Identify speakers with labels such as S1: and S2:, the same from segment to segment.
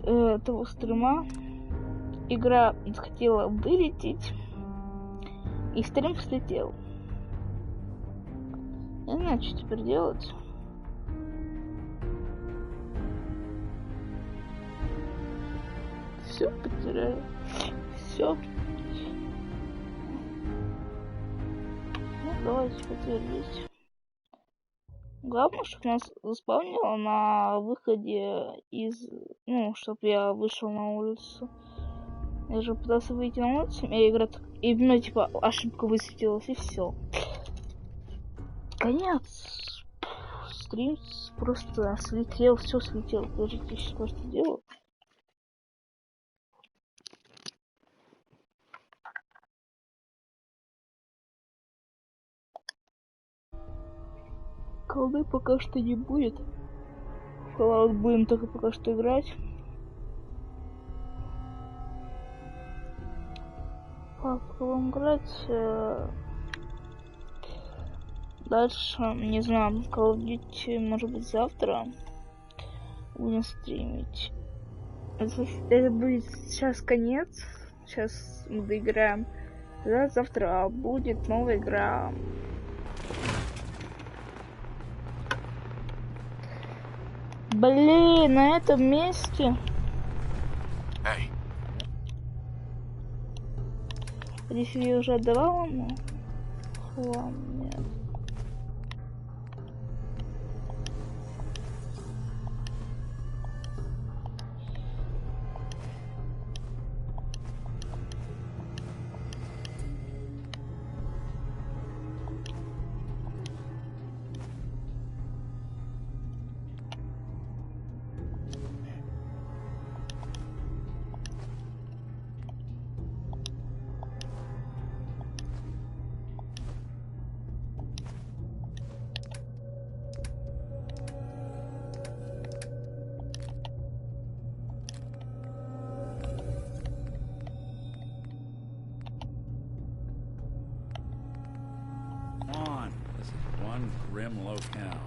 S1: того стрима игра хотела вылететь, и стрим слетел. Я не знаю, что теперь делать. Все потеряю. Все. Ну, давайте подтвердить. Главное, чтобы нас заспавнило на выходе из... Ну, чтобы я вышел на улицу. Я же пытался выйти на улицу, и игра... И, ну, типа, ошибка высветилась, и все. Конец. Стрим просто слетел, все слетело. Подождите, я сейчас просто делаю. Колды пока что не будет. В Fallout будем только пока что играть. Пока будем играть. Дальше, не знаю, Call of Duty, может быть, завтра будем стримить. Это будет сейчас конец. Сейчас мы доиграем. Тогда завтра будет новая игра. Блин, на этом месте.
S2: Hey.
S1: Если я уже отдавала ему. Ладно, нет.
S2: This is one grim locale.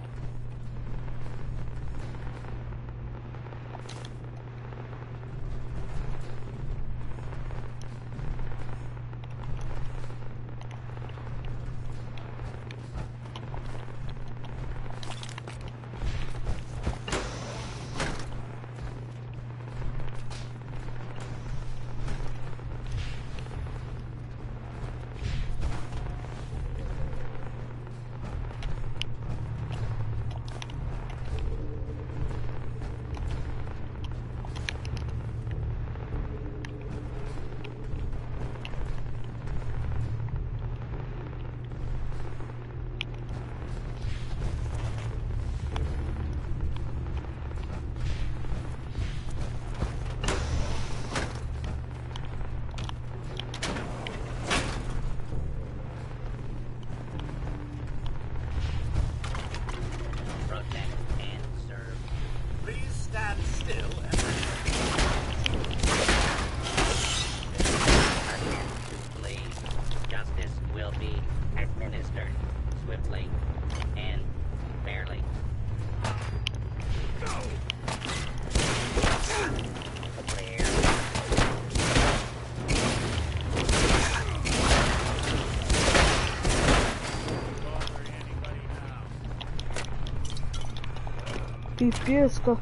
S1: Пипец, как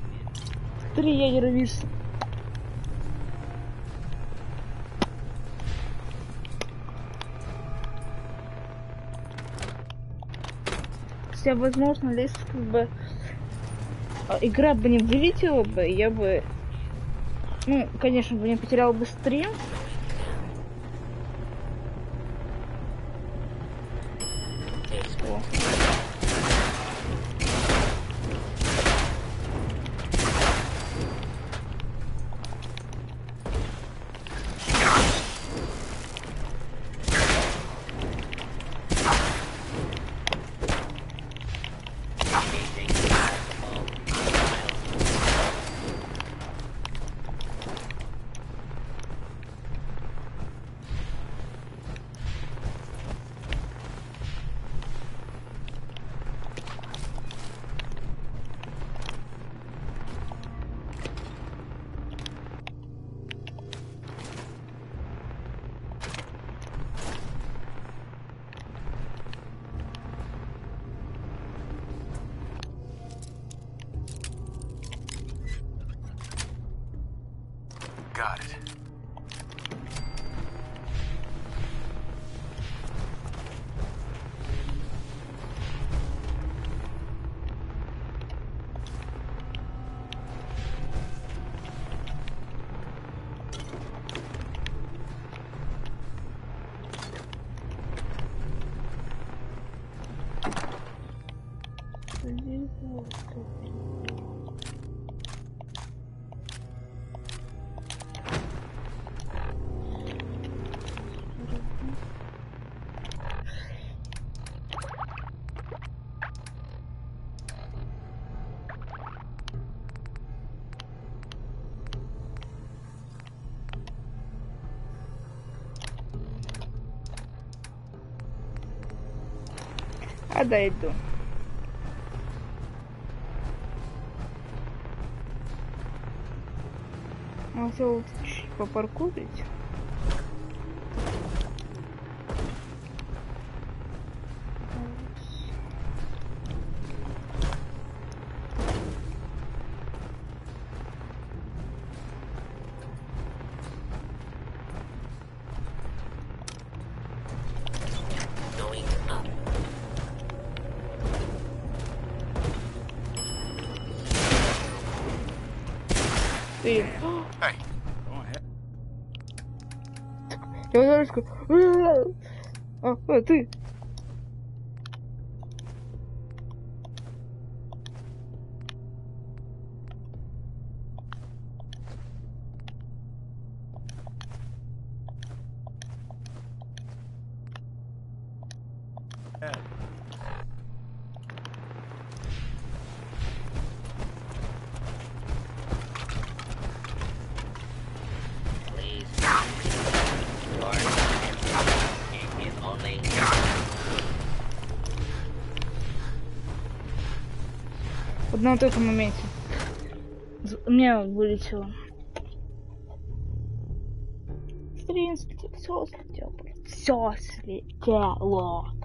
S1: 3 ядера вис. Если возможно, если бы игра бы не вылетела бы, я бы, ну, конечно бы не потерял бы стрим.
S3: Got it.
S1: А дойду. Хотел чуть попаркурить. Ты.
S3: Hey,
S2: Go ahead.
S1: Я даже... ты.
S2: Head.
S1: Вот на вот этом моменте. У меня вылетело. Стрим слетел, все слетело. Все слетело.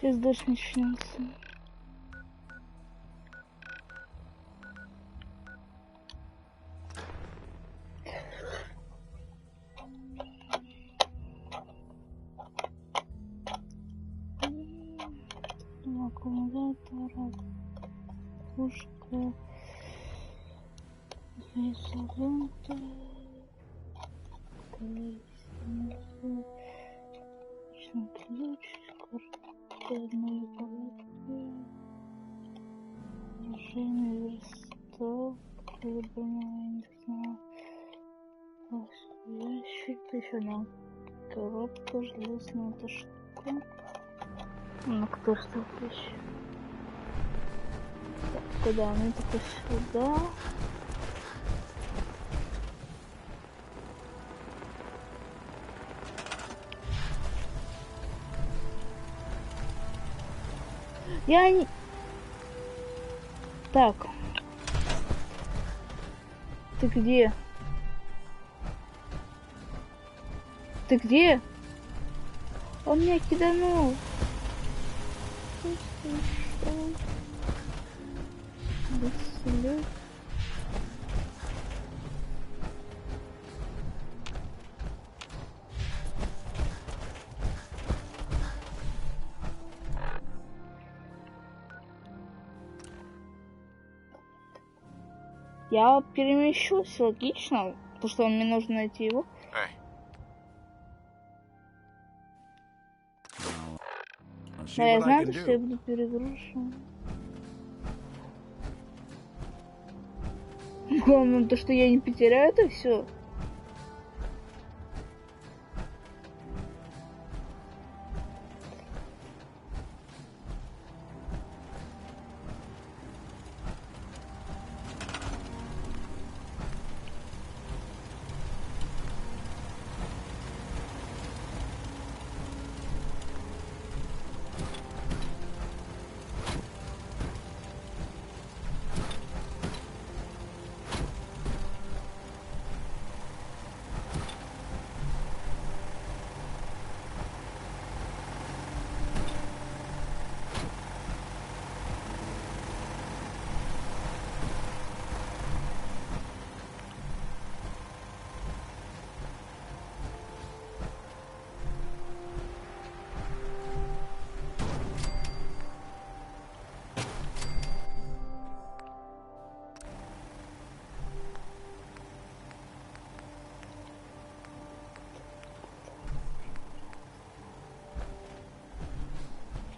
S1: Сейчас дождь начнется. Аккумулятор, пушка, изолента, ключ, картонные палатки, оружейный верстак, я не знаю, ящик, еще одна коробка, железная эта штука, на которой стоит вещи. Так, куда? Ну только сюда. Я не... Так. Ты где? Ты где? Он меня киданул. Быстрее. Я перемещусь логично, потому что мне нужно найти его.
S3: Hey,
S2: I'll see
S1: Да, я
S2: what I
S1: знаю,
S2: can
S1: что я
S2: do.
S1: буду перегружен. Главное, то, что я не потеряю это все.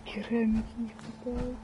S1: Керамики не хватает.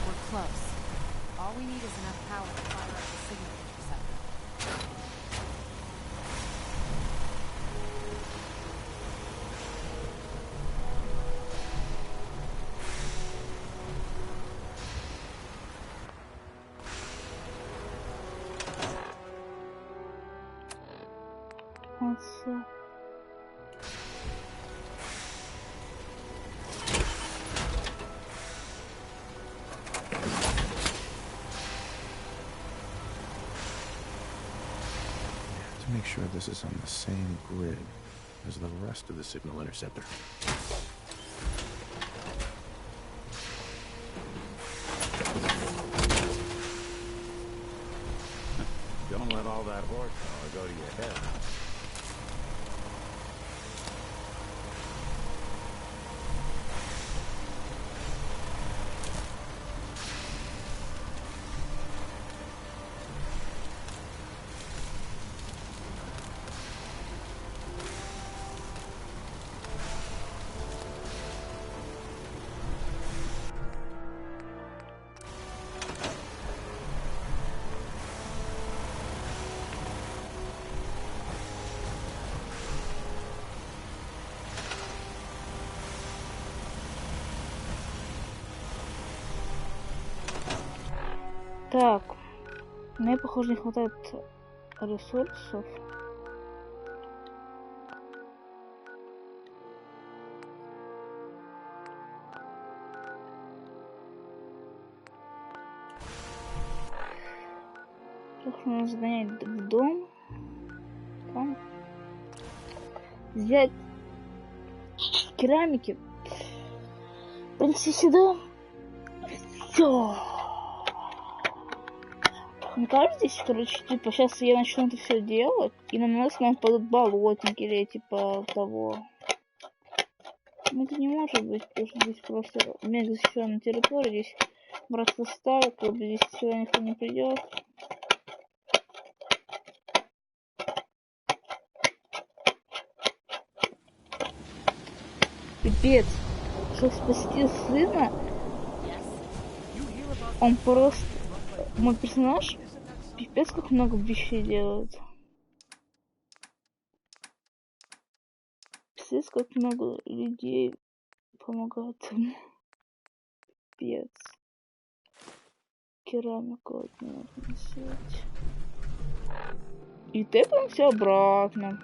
S4: We're close. All we need is enough power to fire up the signal interceptor.
S1: Молодцы.
S3: to make sure this is on the same grid as the rest of the signal interceptor.
S2: Don't let all that horsepower go to your head.
S1: Так, мне, похоже, не хватает ресурсов. Как нужно сгонять в дом? Там. Взять керамики. Принести сюда. Все. Мне кажется, здесь, короче, типа, сейчас я начну это все делать, и на нас нам падут болотники или типа того. Ну, это не может быть, потому что здесь просто мега защищенная территория, здесь братство стало, как бы здесь сюда никто не придет. Пипец, чтобы спасти сына, он просто... Мой персонаж пипец как много вещей делает. Пипец как много людей помогает ему. Пипец. Керамику вот надо носить. И тэпаем все обратно.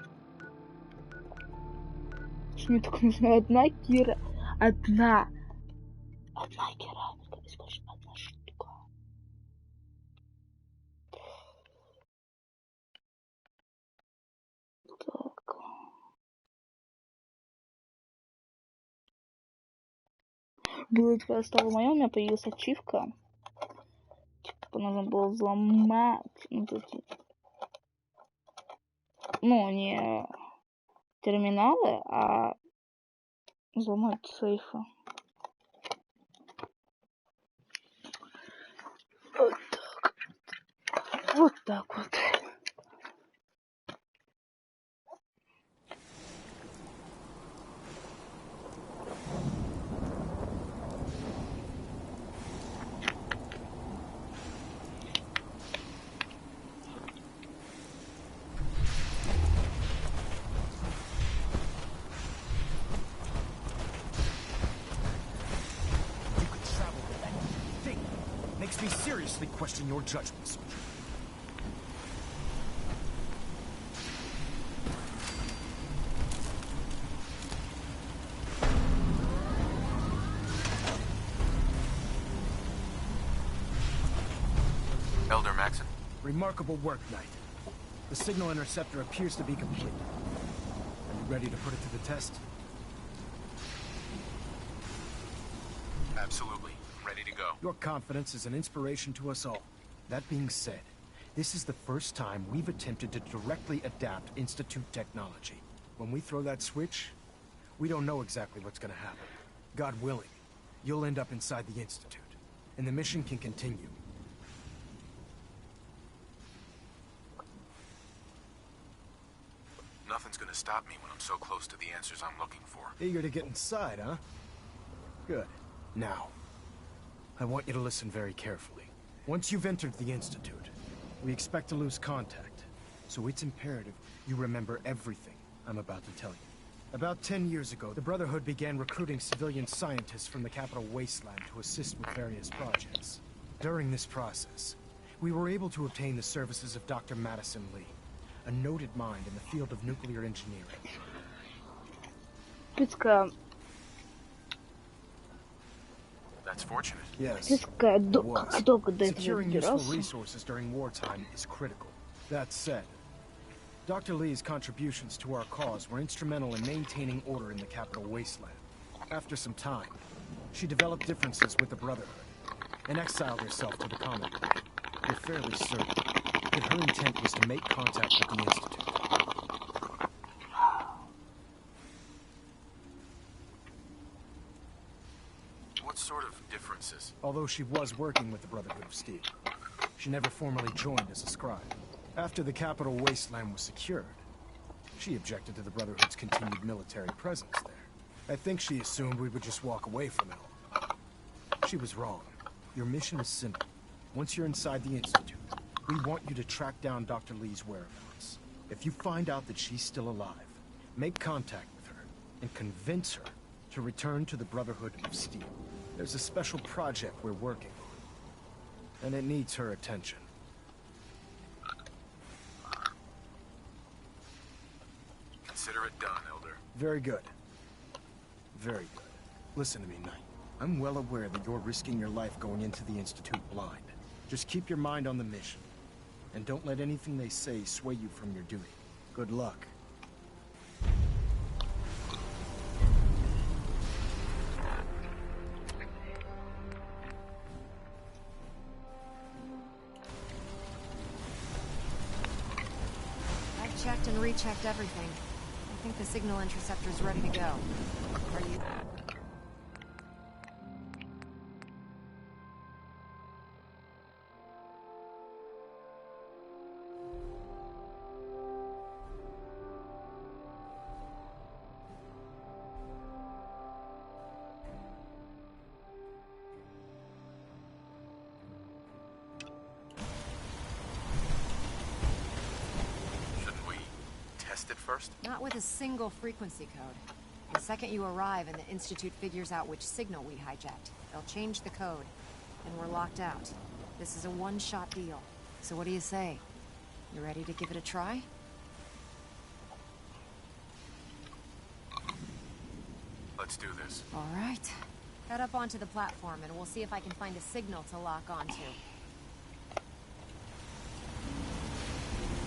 S1: Что мне только нужна одна кира. Одна керамика. И больше одна штука. Так. Будет когда стало моё, у меня появилась ачивка. Типа нужно было взломать вот эти... Ну, не терминалы, а взломать сейфы. Вот так. Вот так вот.
S3: Makes me seriously question your judgment, soldier.
S5: Elder Maxon.
S3: Remarkable work, Knight. The signal interceptor appears to be complete. Are you ready to put it to the test?
S5: Absolutely. Ready to go.
S3: Your confidence is an inspiration to us all. That being said, this is the first time we've attempted to directly adapt Institute technology. When we throw that switch, we don't know exactly what's gonna happen. God willing, you'll end up inside the Institute, and the mission can continue.
S5: Nothing's gonna stop me when I'm so close to the answers I'm looking for.
S3: Eager to get inside, huh? Good. Now, I want you to listen very carefully. Once you've entered the Institute, we expect to lose contact. So it's imperative you remember everything I'm about to tell you. About 10 years ago, the Brotherhood began recruiting civilian scientists from the capital wasteland to assist with various projects. During this process, we were able to obtain the services of Dr. Madison Lee, a noted mind in the field of nuclear engineering.
S5: That's fortunate.
S3: Yes. Securing useful resources during wartime is critical. That said, Dr. Lee's contributions to our cause were instrumental in maintaining order in the capital wasteland. After some time, she developed differences with the Brotherhood and exiled herself to the common plane. We're fairly certain that her intent was to make contact with the Institute.
S5: What sort of differences?
S3: Although she was working with the Brotherhood of Steel, she never formally joined as a scribe. After the capital wasteland was secured, she objected to the Brotherhood's continued military presence there. I think she assumed we would just walk away from it all. She was wrong. Your mission is simple. Once you're inside the Institute, we want you to track down Dr. Lee's whereabouts. If you find out that she's still alive, make contact with her and convince her to return to the Brotherhood of Steel. There's a special project we're working on. and it needs her attention.
S5: Consider it done, Elder.
S3: Very good. Very good. Listen to me, Knight. I'm well aware that you're risking your life going into the Institute blind. Just keep your mind on the mission. And don't let anything they say sway you from your duty. Good luck.
S4: I've checked and rechecked everything. I think the signal interceptor's ready to go. Are you...
S5: Shouldn't we test it first?
S4: Not with a single frequency code. The second you arrive and the Institute figures out which signal we hijacked, they'll change the code, and we're locked out. This is a one-shot deal. So what do you say? You ready to give it a try?
S5: Let's do this.
S4: All right. Head up onto the platform and we'll see if I can find a signal to lock onto.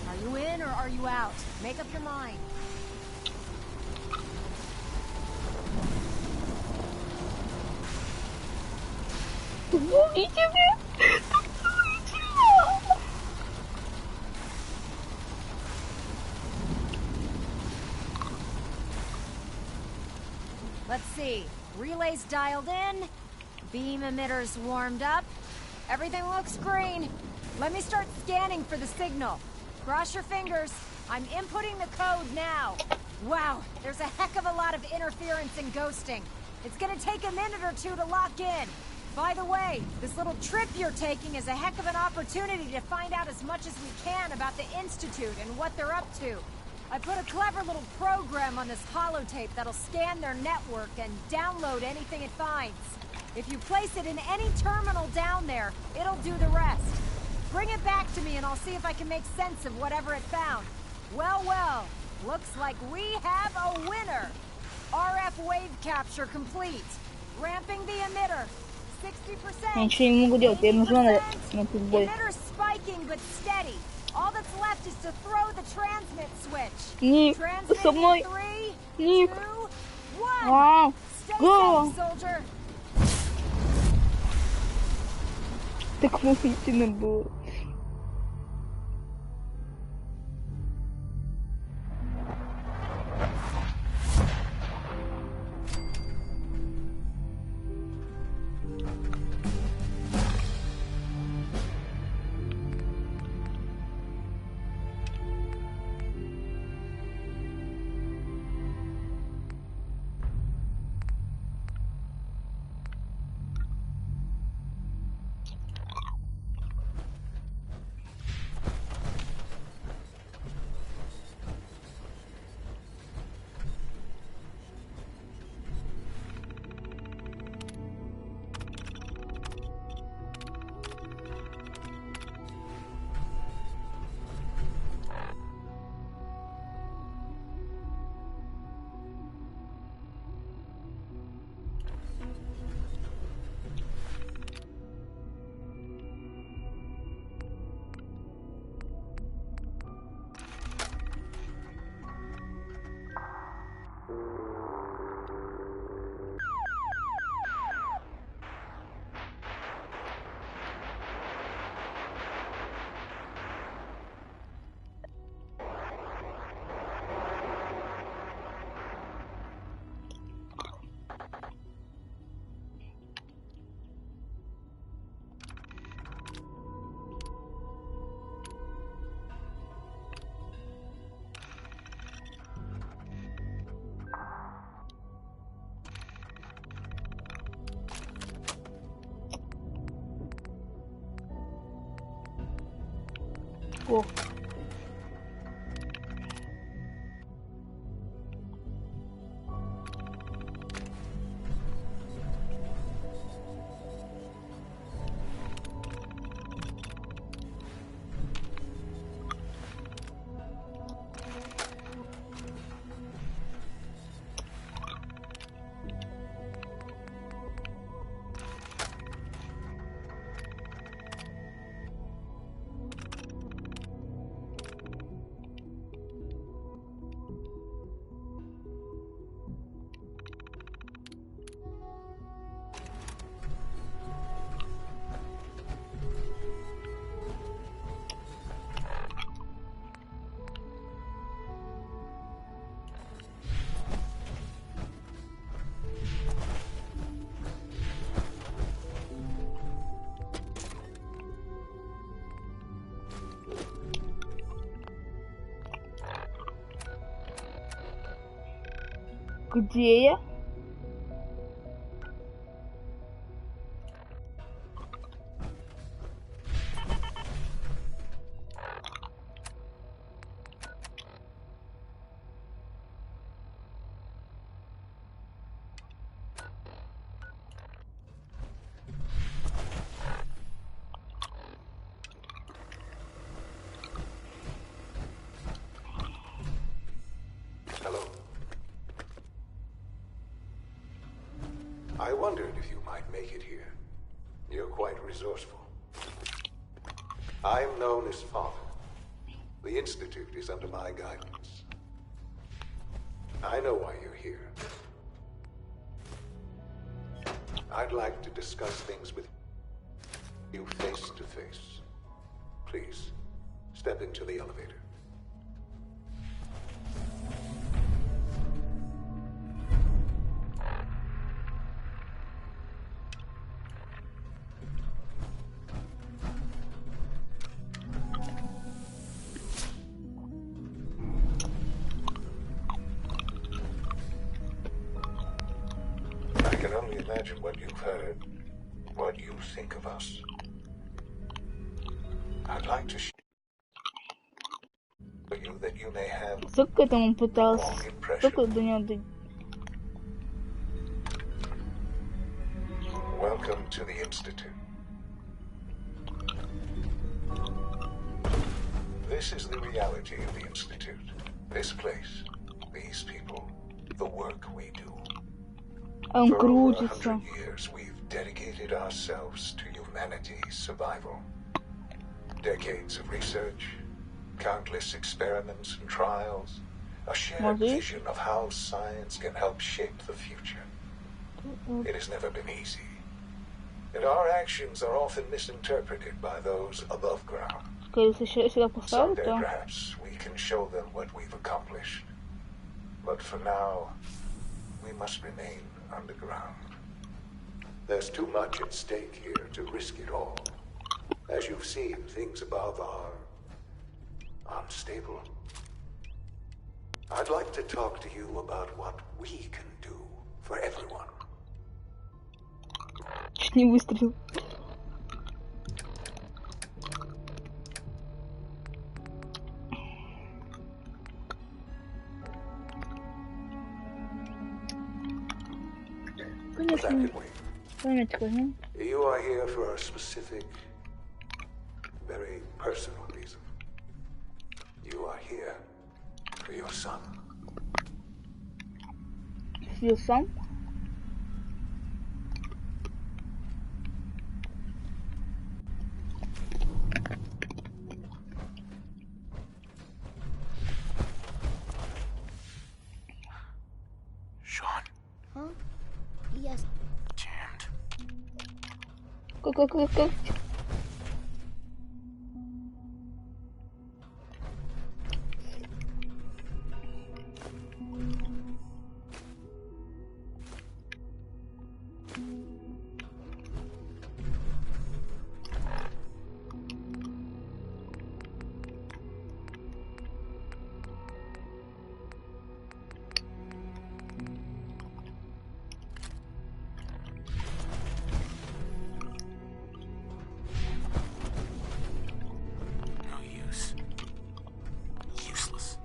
S4: Are you in or are you out? Make up your mind.
S1: Помогите мне!
S4: Let's see. Relays dialed in. Beam emitters warmed up. Everything looks green. Let me start scanning for the signal. Cross your fingers. I'm inputting the code now. Wow, there's a heck of a lot of interference and ghosting. It's gonna take a minute or two to lock in. By the way, this little trip you're taking is a heck of an opportunity to find out as much as we can about the Institute and what they're up to. I put a clever little program on this holotape that'll scan their network and download anything it finds. If you place it in any terminal down there, it'll do the rest. Bring it back to me and I'll see if I can make sense of whatever it found. Well, well, looks like we have a winner. RF wave capture complete. Ramping the emitter. 60%.
S1: Я ничего не могу делать, я нужна на пикбой.
S4: Emitter spiking but steady. All that's left is to throw the transmit switch.
S1: Ник,
S4: Transmit
S1: со мной.
S4: in 3,
S1: Ник.
S4: 2, 1.
S1: Вау.
S4: Stay
S1: Го.
S4: safe, soldier.
S1: Так волнительно было. О. Где я?
S6: I wondered if you might make it here. You're quite resourceful. I'm known as Father. The Institute is under my guidance. I know why you're here. I'd like to discuss things with you face to face. Please, step into the elevator. I can only imagine what you've heard, what you think of us. I'd like to show you that you may have
S1: Сколько это он
S6: wrong
S1: пытался? Сколько
S6: impression.
S1: до него
S6: Welcome to the Institute. This is the reality of the Institute. This place, these people, the work we do.
S1: Он
S6: For over
S1: крутится.
S6: 100 years, we've dedicated ourselves to humanity's survival. Decades of research, countless experiments and trials, a shared
S1: Смотри.
S6: vision of how science can help shape the future. It has never been easy, and our actions are often misinterpreted by those above ground.
S1: Если сюда поставлю,
S6: Someday,
S1: то...
S6: perhaps, we can show them what we've accomplished. But for now, we must remain underground. There's too much at stake here to risk it all. As you've seen, things above are unstable. I'd like to talk to you about what we can do for everyone.
S1: Чуть не выстрелил.
S6: That
S1: Конечно,
S6: can wait.
S1: память возьму.
S6: You are here for a specific, very personal reason. You are here for your son.
S1: Съел сам.
S5: Sean,
S7: Huh? Yes.
S5: jammed.
S1: Как?
S5: No use. Useless.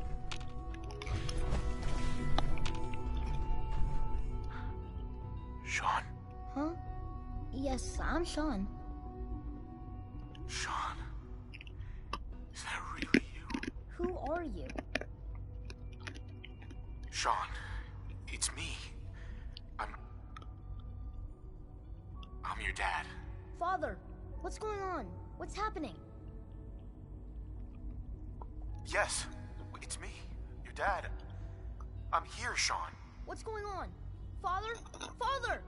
S5: Sean.
S7: Huh? Yes, I'm Sean.
S5: Sean. Is that really you?
S7: Who are you?
S5: Sean. It's me. I'm your dad.
S7: Father, what's going on? What's happening?
S5: Yes, it's me. Your dad. I'm here, Sean.
S7: What's going on? Father? Father!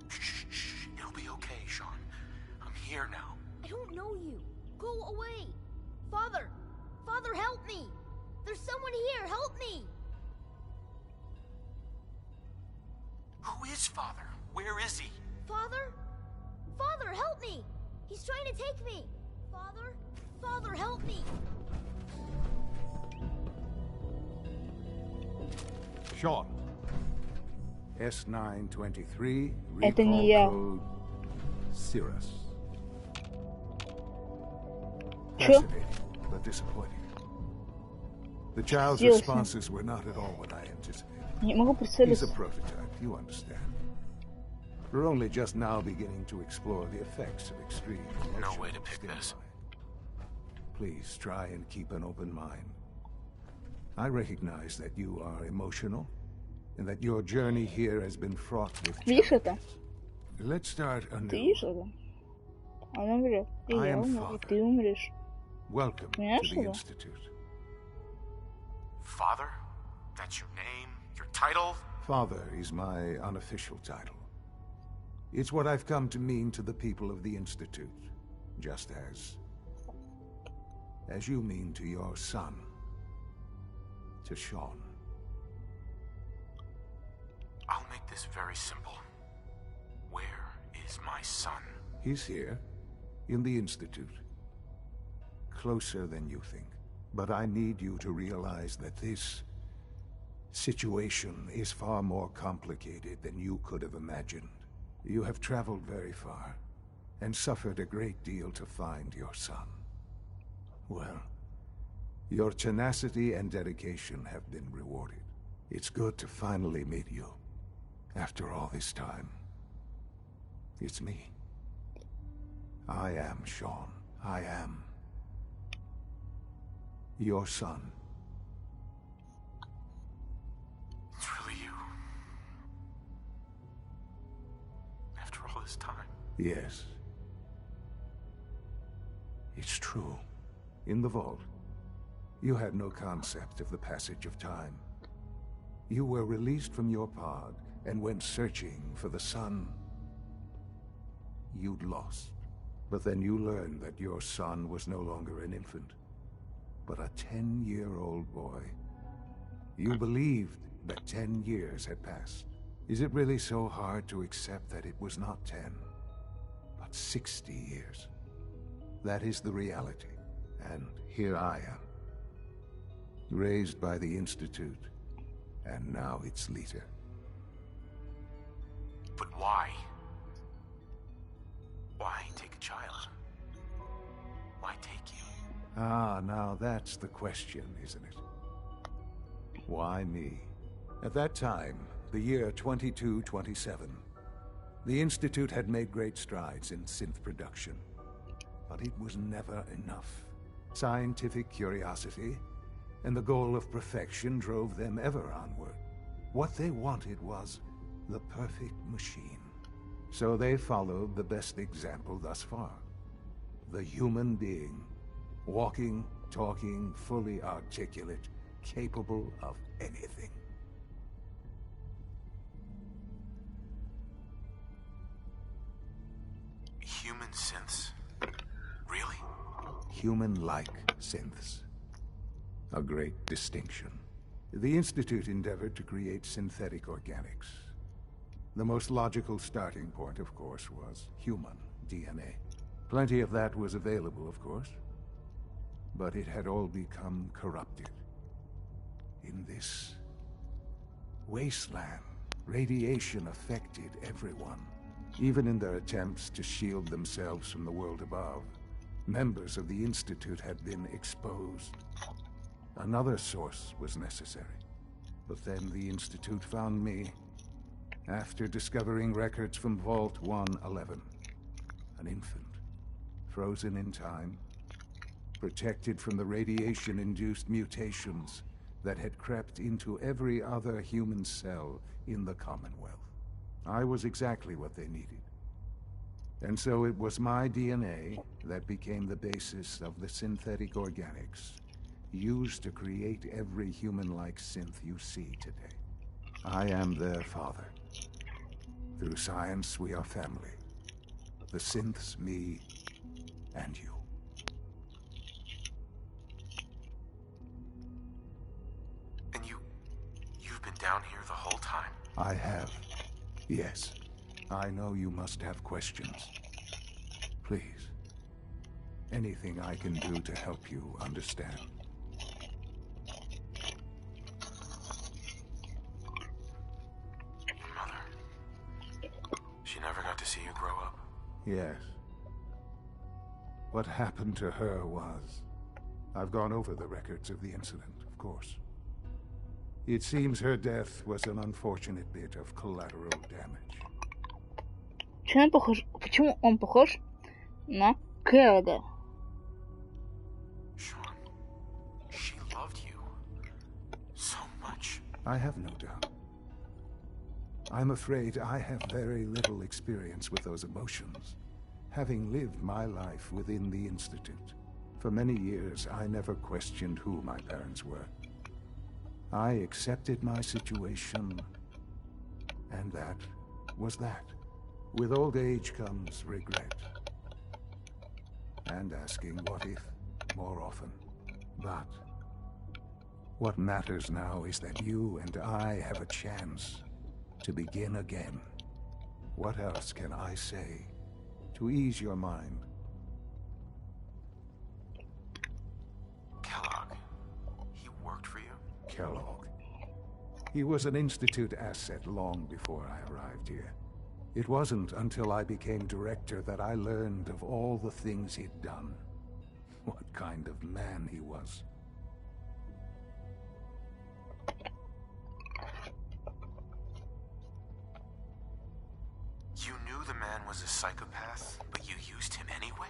S5: Shh. It'll be okay, Sean. I'm here now.
S7: I don't know you. Go away. Father! Father, help me! There's someone here. Help me!
S5: Who is Father? Where is he?
S7: Father? Father, help me! He's trying to take me! Father? Father, help me!
S6: Sean. S923,
S1: Это не
S6: recall
S1: я.
S6: code Cirrus.
S1: Чё?
S6: Fascinating, but disappointing. The child's
S1: Сделал с ним.
S6: responses were not at all what I anticipated.
S1: Не могу
S6: He's a
S1: прицелиться.
S6: prototype, you understand. We're only just now beginning to explore the effects of extreme
S5: No way to
S6: emotional
S5: pick this.
S6: stimuli. Please try and keep an open mind. I recognize that you are emotional, and that your journey here has been fraught with
S1: Видишь это?
S6: challenges. Let's start
S1: Ты
S6: anew.
S1: видишь это? Она умрет. И
S6: I
S1: я
S6: am
S1: умру, и
S6: father.
S1: ты умрешь.
S6: Welcome
S1: Понимаешь
S6: to the
S1: это?
S6: Institute.
S5: Father? That's your name? Your title?
S6: Father is my unofficial title. It's what I've come to mean to the people of the Institute, just as you mean to your son, to Sean.
S5: I'll make this very simple. Where is my son?
S6: He's here, in the Institute. Closer than you think. But I need you to realize that this situation is far more complicated than you could have imagined. You have traveled very far, and suffered a great deal to find your son. Well, your tenacity and dedication have been rewarded. It's good to finally meet you, after all this time. It's me. I am Sean. I am your son.
S5: It's really you. After all this time.
S6: Yes. It's true. In the vault, you had no concept of the passage of time. You were released from your pod and went searching for the son you'd lost. But then you learned that your son was no longer an infant, but a 10-year-old boy. You believed that 10 years had passed. Is it really so hard to accept that it was not 10, but 60 years? That is the reality. And here I am, raised by the Institute, and now its leader.
S5: But why? Why take a child? Why take you?
S6: Ah, now that's the question, isn't it? Why me? At that time, the year 2227, the Institute had made great strides in synth production. But it was never enough. Scientific curiosity and the goal of perfection drove them ever onward. What they wanted was the perfect machine. So they followed the best example thus far. The human being. Walking, talking, fully articulate, capable of anything.
S5: Human synths? Really?
S6: Human-like synths. A great distinction. The Institute endeavored to create synthetic organics. The most logical starting point, of course, was human DNA. Plenty of that was available, of course. But it had all become corrupted. In this wasteland, radiation affected everyone. Even in their attempts to shield themselves from the world above, members of the Institute had been exposed. Another source was necessary. But then the Institute found me, after discovering records from Vault 111. An infant, frozen in time, protected from the radiation-induced mutations that had crept into every other human cell in the Commonwealth. I was exactly what they needed. And so it was my DNA that became the basis of the synthetic organics used to create every human-like synth you see today. I am their father. Through science, we are family. The synths, me, and you.
S5: And you've been down here the whole time?
S6: I have. Yes. I know you must have questions. Please. Anything I can do to help you understand.
S5: She never got to see you grow up.
S6: Yes. What happened to her was... I've gone over the records of the incident, of course. It seems her death was an unfortunate bit of collateral damage.
S1: Почему он похож на Кэллога?
S5: Sean, she loved you so much.
S6: I have no doubt. I'm afraid I have very little experience with those emotions, having lived my life within the Institute. For many years, I never questioned who my parents were. I accepted my situation, and that was that. With old age comes regret, and asking what if more often. But what matters now is that you and I have a chance to begin again. What else can I say to ease your mind?
S5: Kellogg, he worked for you?
S6: Kellogg. He was an Institute asset long before I arrived here. It wasn't until I became director that I learned of all the things he'd done. What kind of man he was.
S5: You knew the man was a psychopath, but you used him anyway?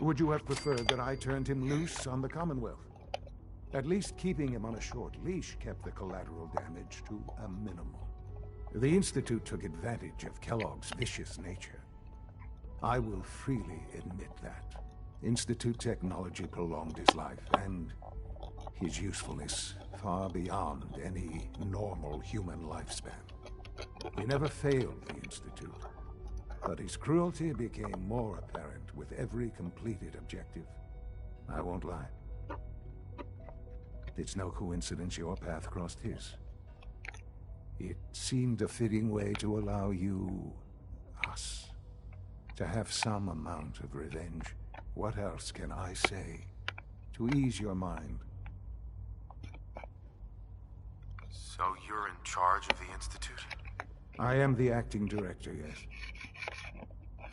S6: Would you have preferred that I turned him loose on the Commonwealth? At least keeping him on a short leash kept the collateral damage to a minimum. The Institute took advantage of Kellogg's vicious nature. I will freely admit that. Institute technology prolonged his life, and his usefulness far beyond any normal human lifespan. He never failed the Institute, but his cruelty became more apparent with every completed objective. I won't lie. It's no coincidence your path crossed his. It seemed a fitting way to allow you, us, to have some amount of revenge. What else can I say to ease your mind?
S5: So you're in charge of the Institute?
S6: I am the acting director, yes.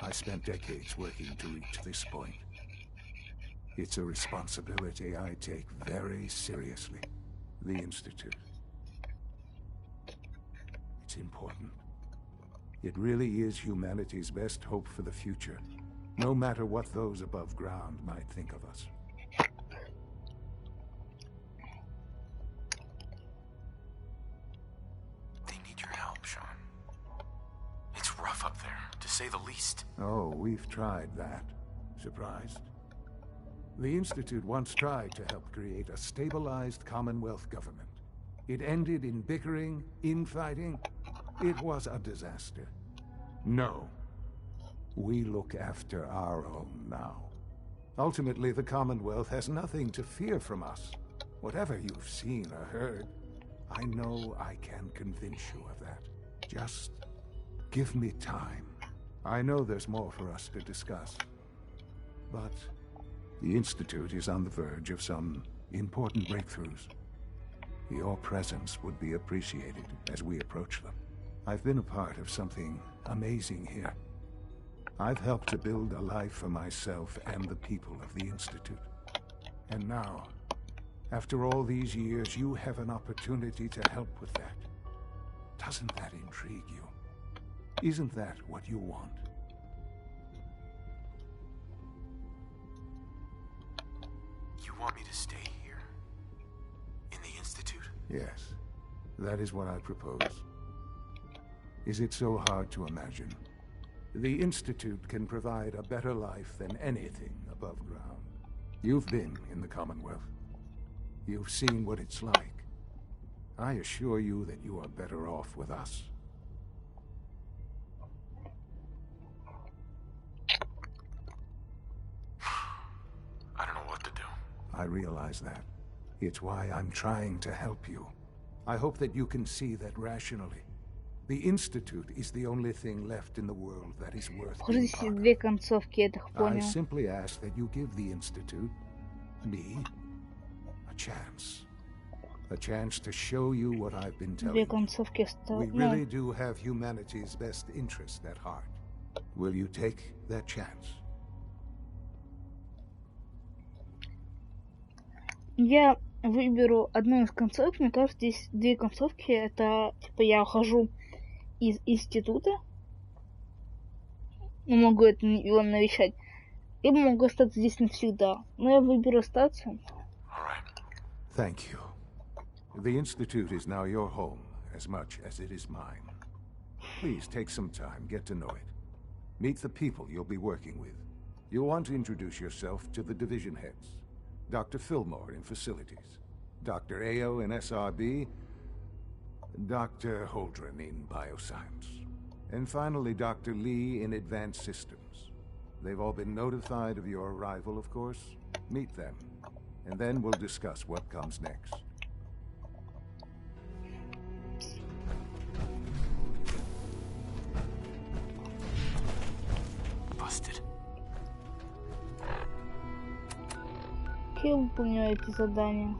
S6: I spent decades working to reach this point. It's a responsibility I take very seriously. The Institute. It's important. It really is humanity's best hope for the future, no matter what those above ground might think of us.
S5: They need your help, Sean. It's rough up there, to say the least.
S6: Oh, we've tried that. Surprised? The Institute once tried to help create a stabilized Commonwealth government. It ended in bickering, infighting. It was a disaster. No. We look after our own now. Ultimately, the Commonwealth has nothing to fear from us. Whatever you've seen or heard, I know I can convince you of that. Just give me time. I know there's more for us to discuss. But the Institute is on the verge of some important breakthroughs. Your presence would be appreciated as we approach them. I've been a part of something amazing here. I've helped to build a life for myself and the people of the Institute. And now, after all these years, you have an opportunity to help with that. Doesn't that intrigue you? Isn't that what you want?
S5: You want me to stay here? In the Institute?
S6: Yes, that is what I propose. Is it so hard to imagine? The Institute can provide a better life than anything above ground. You've been in the Commonwealth. You've seen what it's like. I assure you that you are better off with us.
S5: I don't know what to do.
S6: I realize that. It's why I'm trying to help you. I hope that you can see that rationally. The Institute is the only thing left in the world that is worth being part of.
S1: Две концовки, я так
S6: I
S1: понял.
S6: simply ask that you give the Institute, me, a chance. A chance to show you what I've been telling
S1: Две
S6: you.
S1: концовки
S6: We
S1: осталось.
S6: really do have humanity's best interest at heart. Will you take that chance?
S1: Я выберу одну из концовок. Мне кажется, здесь две концовки. Это, типа, я ухожу из института. Но могу его навещать. Либо могу остаться здесь навсегда. Но я выберу остаться.
S5: All right.
S6: Thank you. The Institute is now your home, as much as it is mine. Please take some time, get to know it. Meet the people you'll be working with. You'll want to introduce yourself to the division heads. Dr. Fillmore in Facilities, Dr. Ao in SRB, Dr. Holdren in Bioscience, and finally Dr. Lee in Advanced Systems. They've all been notified of your arrival, of course. Meet them, and then we'll discuss what comes next.
S5: Busted.
S1: Как я выполняю эти задания?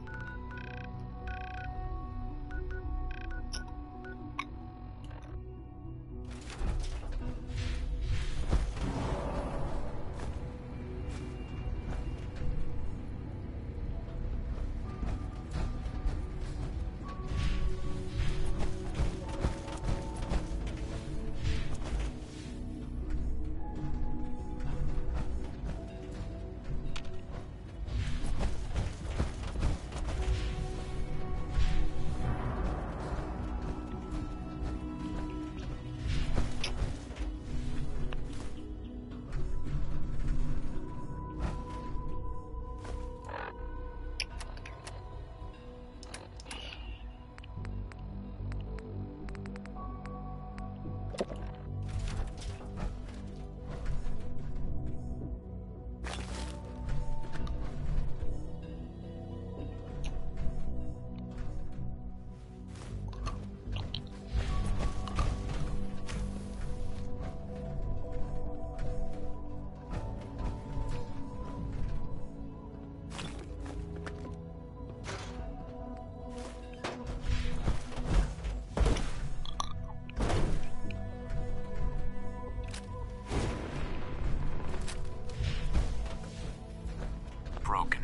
S5: Broken.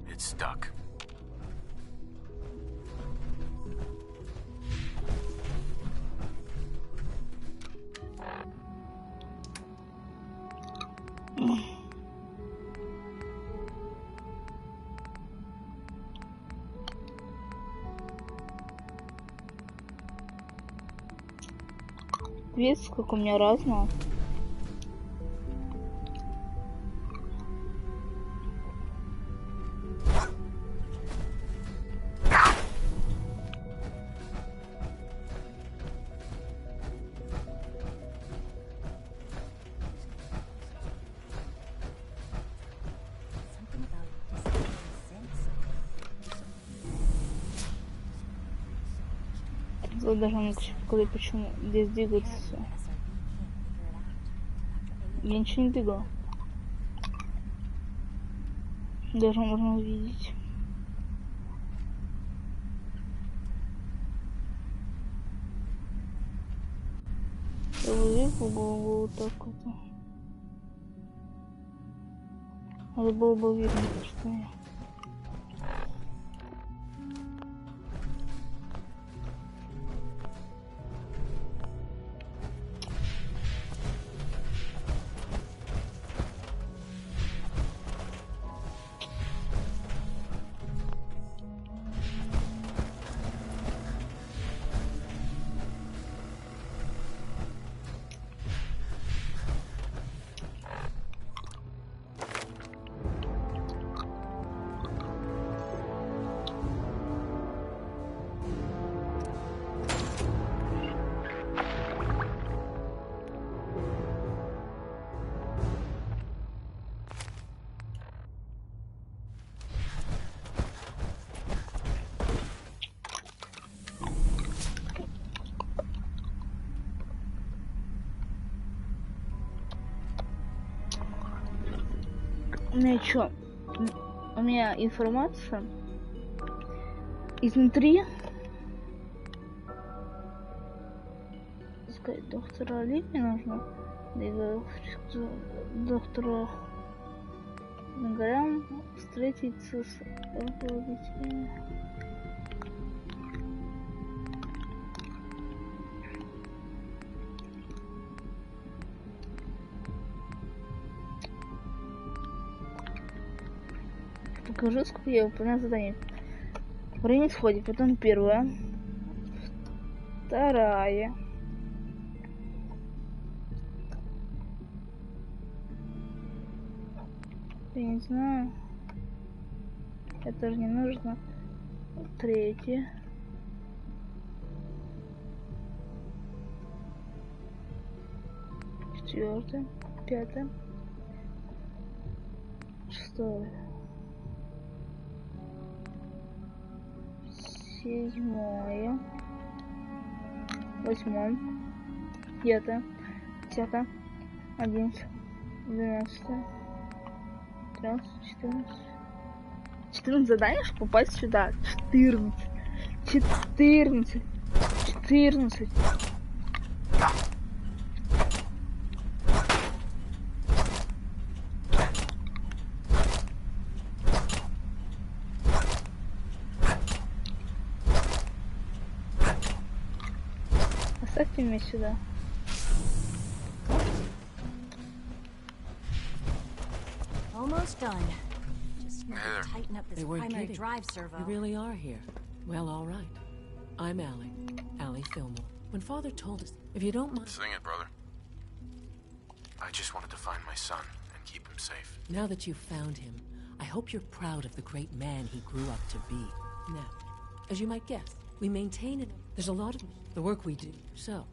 S5: It's stuck.
S1: Видишь, как у меня разное. Даже не сказать, почему здесь двигается все. Я ничего не двигала. Даже можно увидеть. Выехал бы вот так вот. Надо было бы видно, что я. У меня что? У меня информация изнутри. Искать доктора Оливии нужно. Доктора Грэм встретиться с руководителями. Покажи, сколько я выполнял задание. Время сходит, потом первая, вторая, я не знаю, это же не нужно, третья, четвертая, пятая, шестая, седьмое, восьмое, девятое, десятое, 11, 12, 13, 14 заданий, чтобы попасть сюда. 14. Оставьте меня сюда.
S4: Almost done. Just need to tighten up this primary drive servo.
S8: You really are here. Well, all right. I'm Allie Fillmore. When Father told us, if you don't mind...
S5: Sing it, brother. I just wanted to find my son and keep him safe.
S8: Now that you've found him, I hope you're proud of the great man he grew up to be. Now, as you might guess, we maintain it. There's a lot of the work we do, so...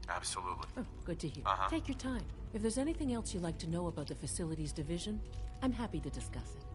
S5: Absolutely.
S8: Oh, good to hear. Take your time. If there's anything else you'd like to know about the facilities division, I'm happy to discuss it.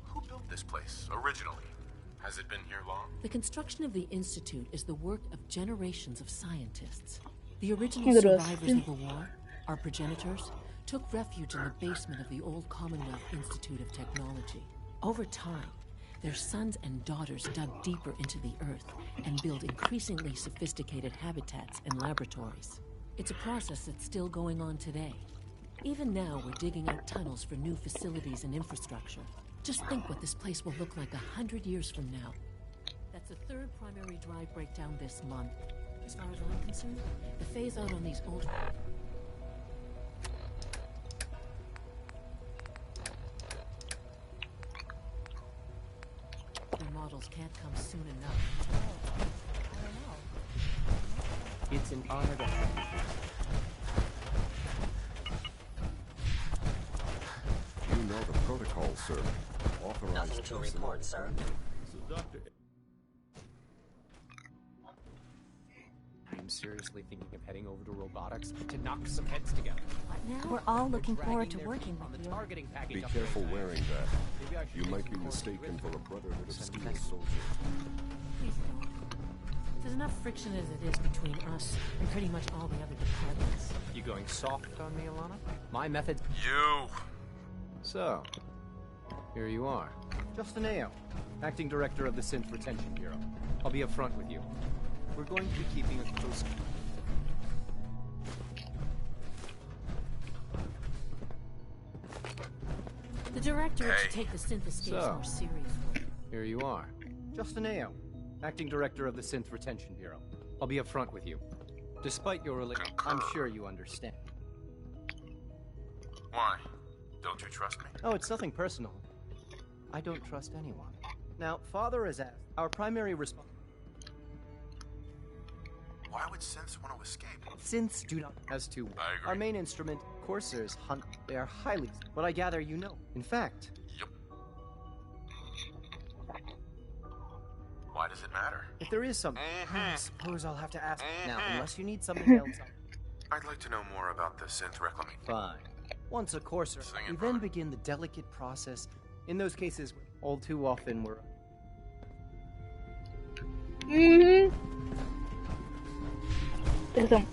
S5: Who built this place, originally? Has it been here long?
S8: The construction of the Institute is the work of generations of scientists. The original survivors of the war, our progenitors, took refuge in the basement of the old Commonwealth Institute of Technology. Over time, their sons and daughters dug deeper into the earth and built increasingly sophisticated habitats and laboratories. It's a process that's still going on today. Even now, we're digging out tunnels for new facilities and infrastructure. Just think what this place will look like 100 years from now. That's the third primary drive breakdown this month. As far as I'm concerned, the phase out on these old... Their models can't come soon enough.
S4: I don't know.
S9: It's an honor to have you.
S10: You know the protocol, sir. Authorized
S11: Nothing to report, sir.
S2: So, Doctor...
S10: I
S9: I'm seriously thinking of heading over to robotics to knock some heads together.
S8: What now?
S4: We're all looking forward to working
S9: on
S4: with
S9: the
S4: you.
S9: targeting package.
S10: Be
S9: up the
S10: careful
S9: way.
S10: wearing
S9: Maybe I
S10: that.
S9: should
S10: You might
S9: take
S10: be
S9: some course
S10: mistaken
S9: with
S10: for a brotherhood of steel soldiers.
S8: Please don't. There's enough friction as it is between us and pretty much all the other departments.
S9: You going soft on me, Alana? My methods.
S5: You!
S9: So, here you are. Justin Ao, acting director of the Synth Retention Bureau. I'll be upfront with you. We're going to be keeping a close.
S8: The director should take the synth escapes more seriously.
S9: Here you are. Justin Ao, acting director of the Synth Retention Bureau. I'll be upfront with you. Despite your religion, I'm sure you understand.
S5: Why? Don't you trust me?
S9: Oh, it's nothing personal. I don't trust anyone. Now, Father has asked, our primary response...
S5: Why would synths want to escape?
S9: Synths do not... As to
S5: I agree.
S9: our main instrument, coursers hunt. They are highly... What I gather you know. In fact...
S5: Yep. Why does it matter?
S9: If there is something... I suppose I'll have to ask now, unless you need something else.
S5: I'd like to know more about the synth reclamation.
S9: Fine. Once a courser,
S5: Sing it,
S9: we
S5: brother.
S9: then begin the delicate process. In those cases, all too often we're...
S1: Так там.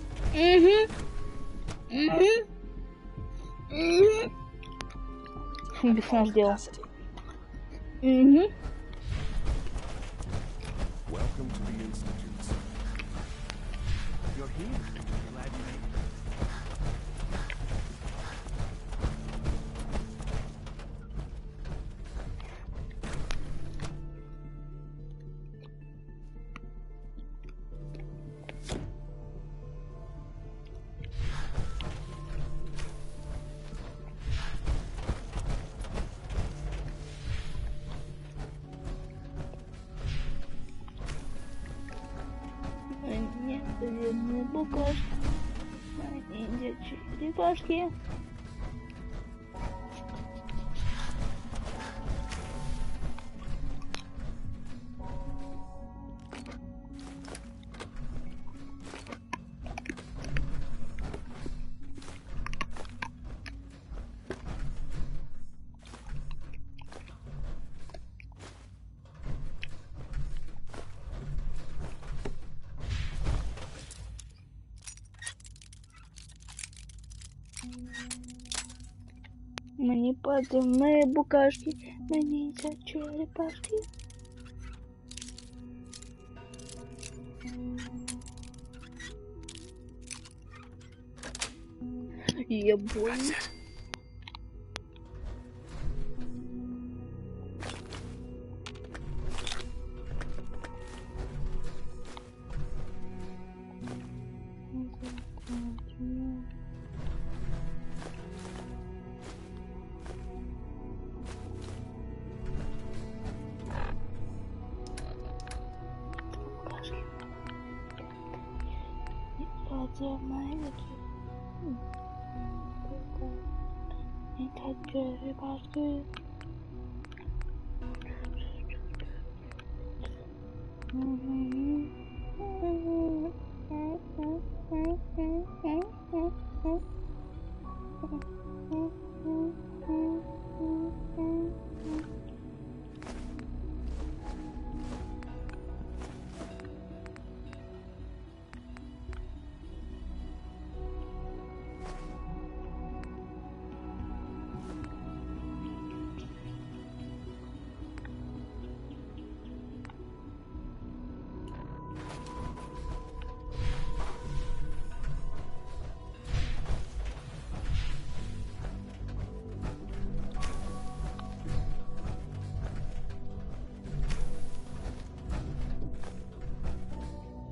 S1: Бессон сделал.
S10: Welcome to the Institute.
S3: You're here. Glad you made it.
S1: Необходимые букашки. Ниндзя черепашки. Мы не подземные букашки, мы ниндзя черепашки. Я боюсь. Подземные ниндзя черепашки.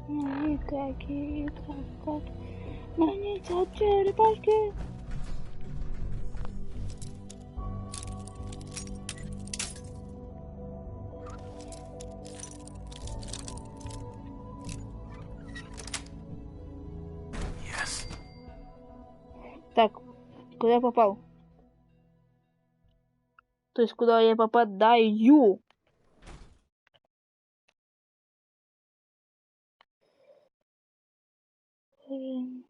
S1: Никакие как мы ниндзя черепашки.
S5: Yes.
S1: Так, куда я попал? То есть куда я попадаю? Блин.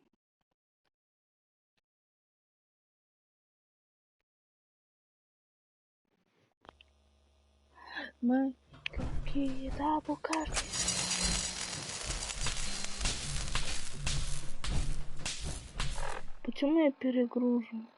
S1: Мы какие-то букашки. Почему я перегружен?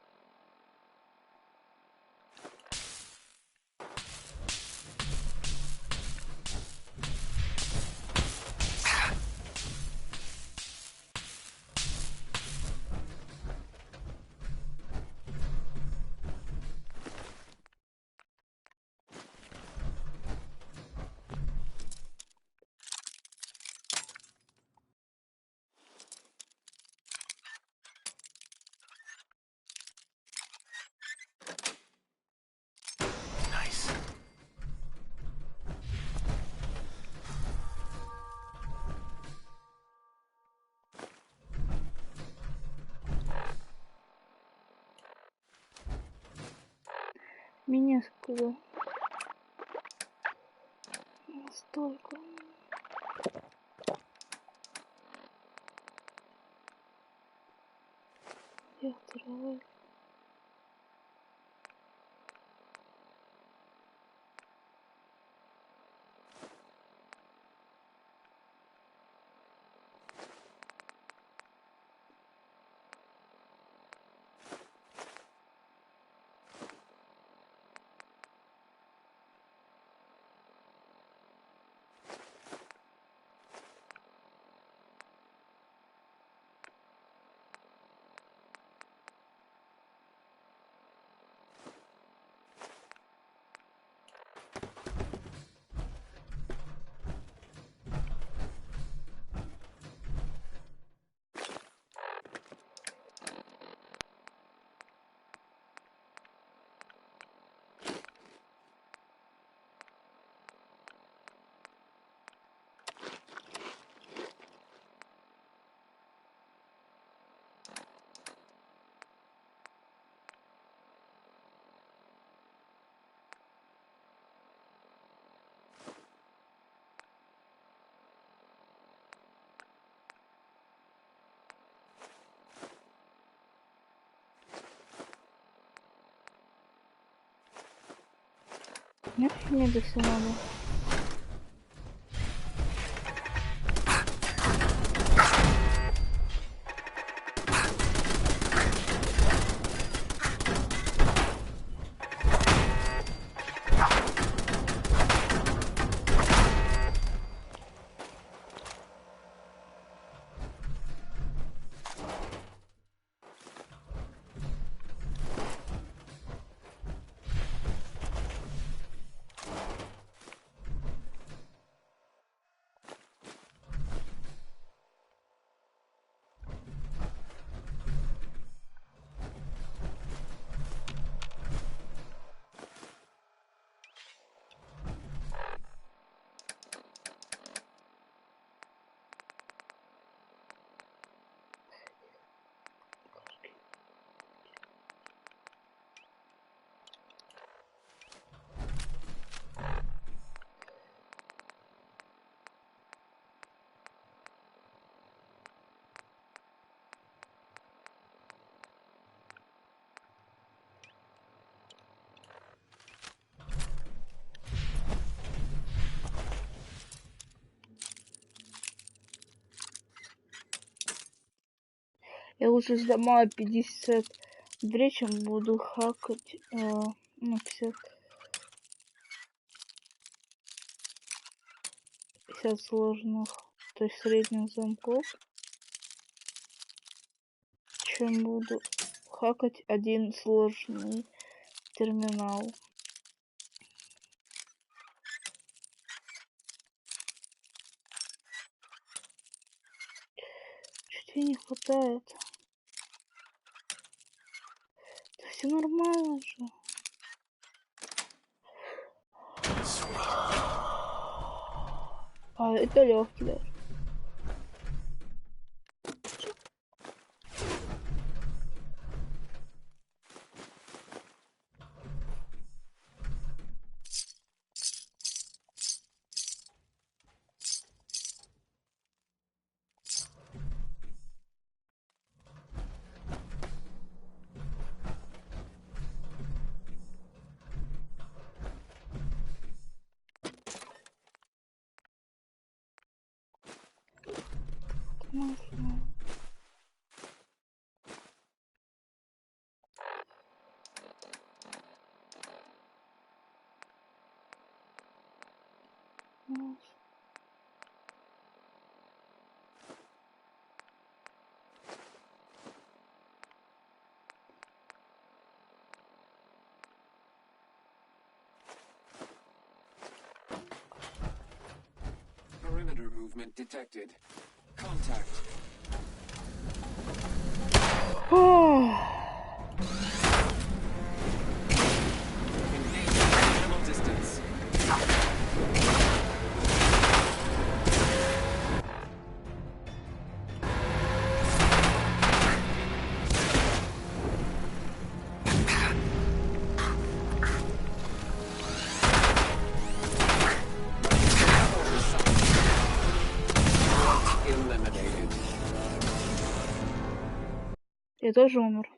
S5: Nice.
S1: Меня сколько? Столько. Я второй. Нафиг мне это все надо? Я лучше сломаю 50 дверей, чем буду хакать ну, 50 сложных, то есть средних замков, чем буду хакать один сложный терминал. Чуть не хватает. Да все нормально же. А это легкий, да.
S11: Perimeter movement detected. Contact. Engage minimal distance. Eliminated.
S1: Я тоже умер.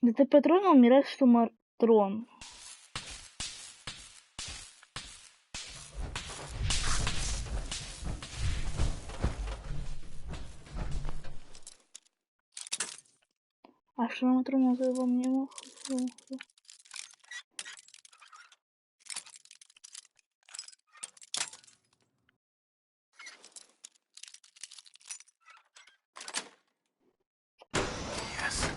S1: Да ты патрон умираешь, что матрон. А что матрон называл мне мог?
S5: Yes.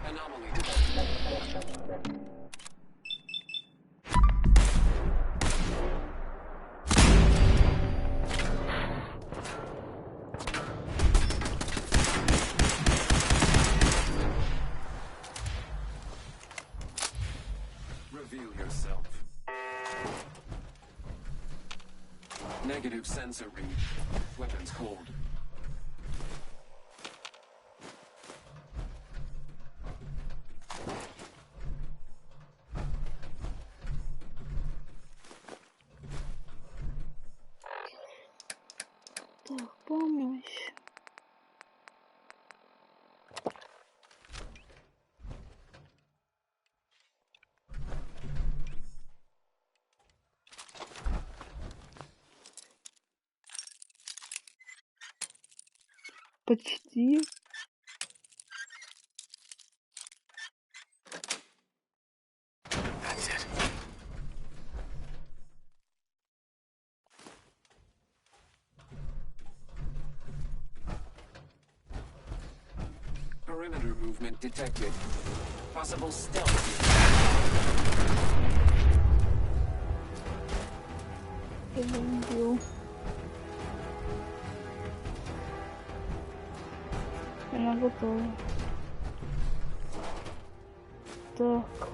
S11: Anomaly detected. Reveal yourself. Negative sensor read. Weapons cold.
S1: Так, помощь. Почти.
S5: That's it.
S11: Perimeter movement detected. Possible stealth.
S1: Я его убил. Она готова. Так.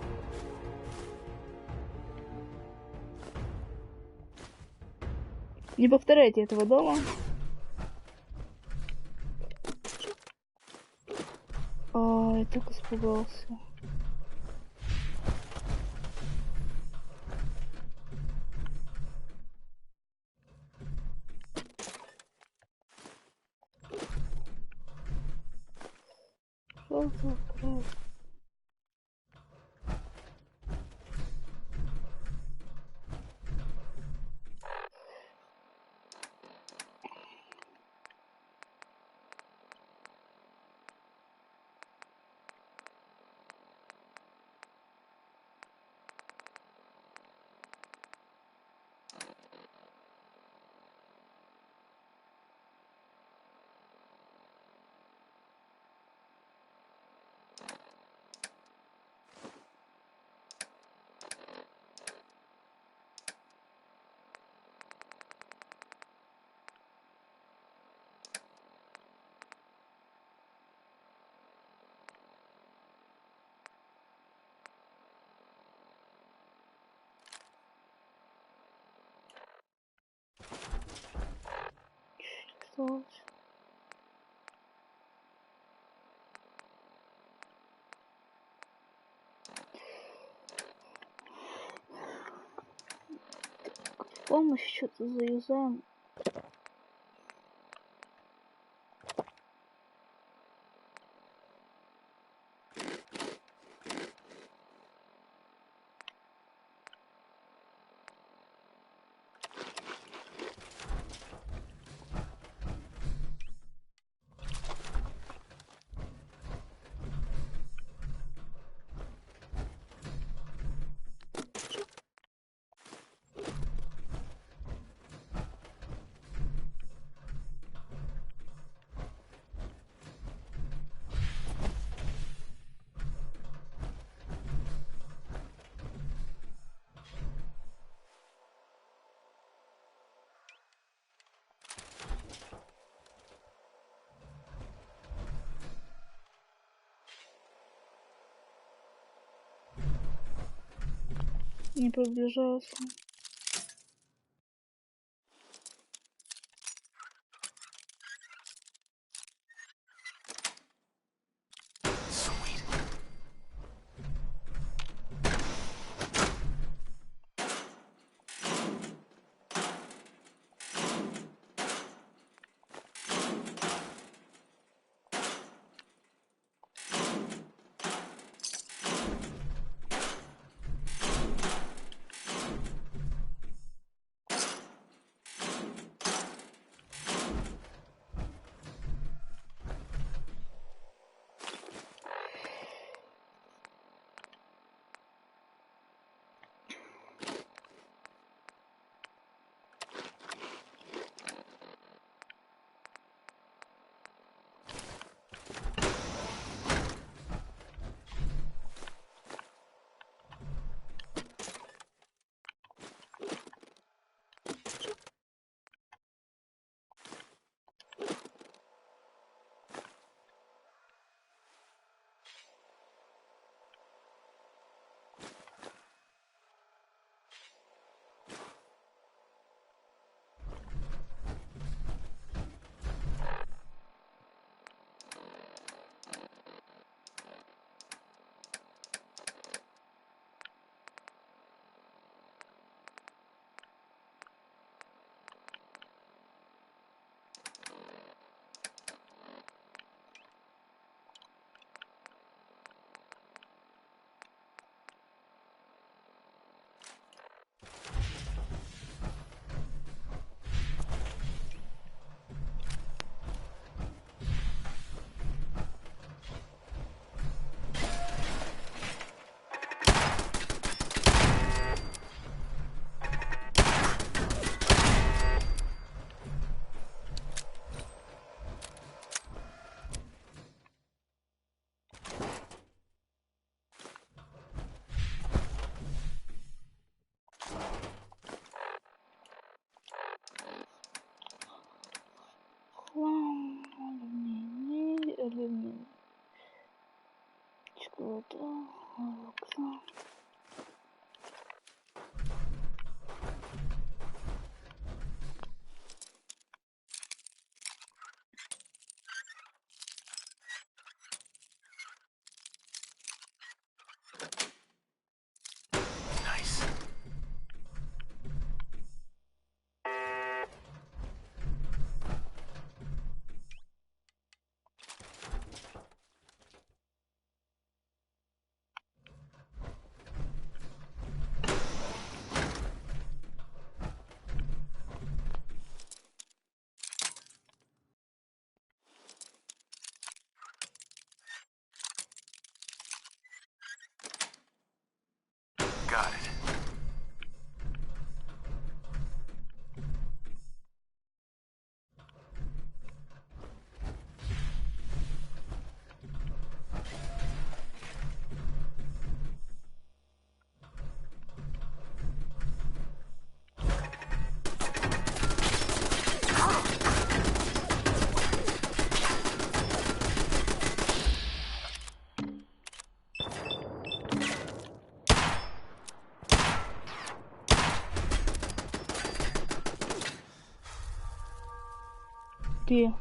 S1: Не повторяйте этого дома. Я так испугался. Что за красота? Помощь, что-то завязаем. Не приближался. Алюминий. Чего-то. Окна.
S5: Got it.
S1: Где?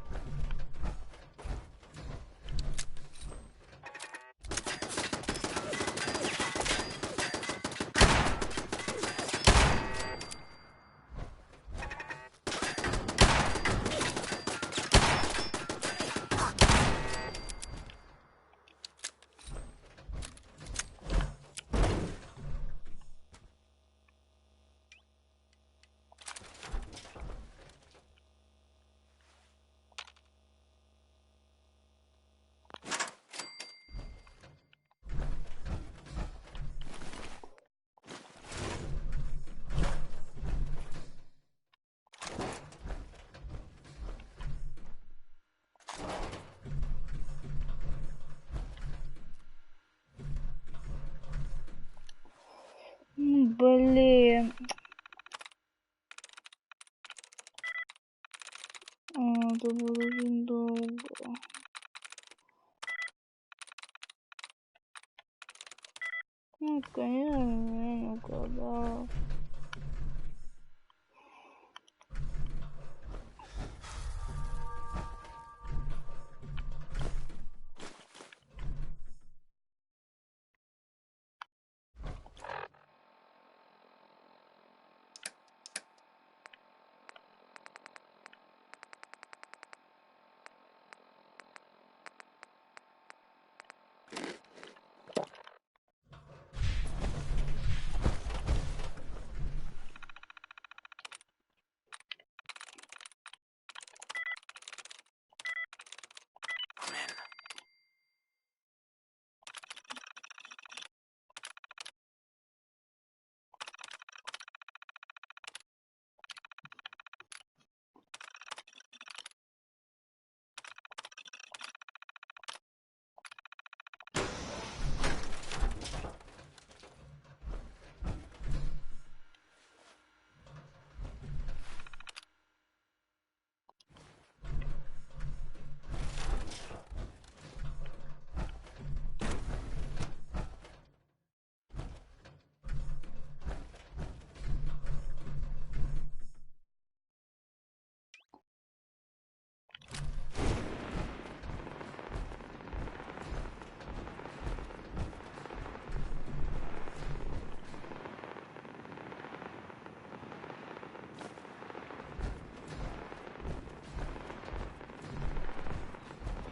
S1: Ну, конечно, я не угадал.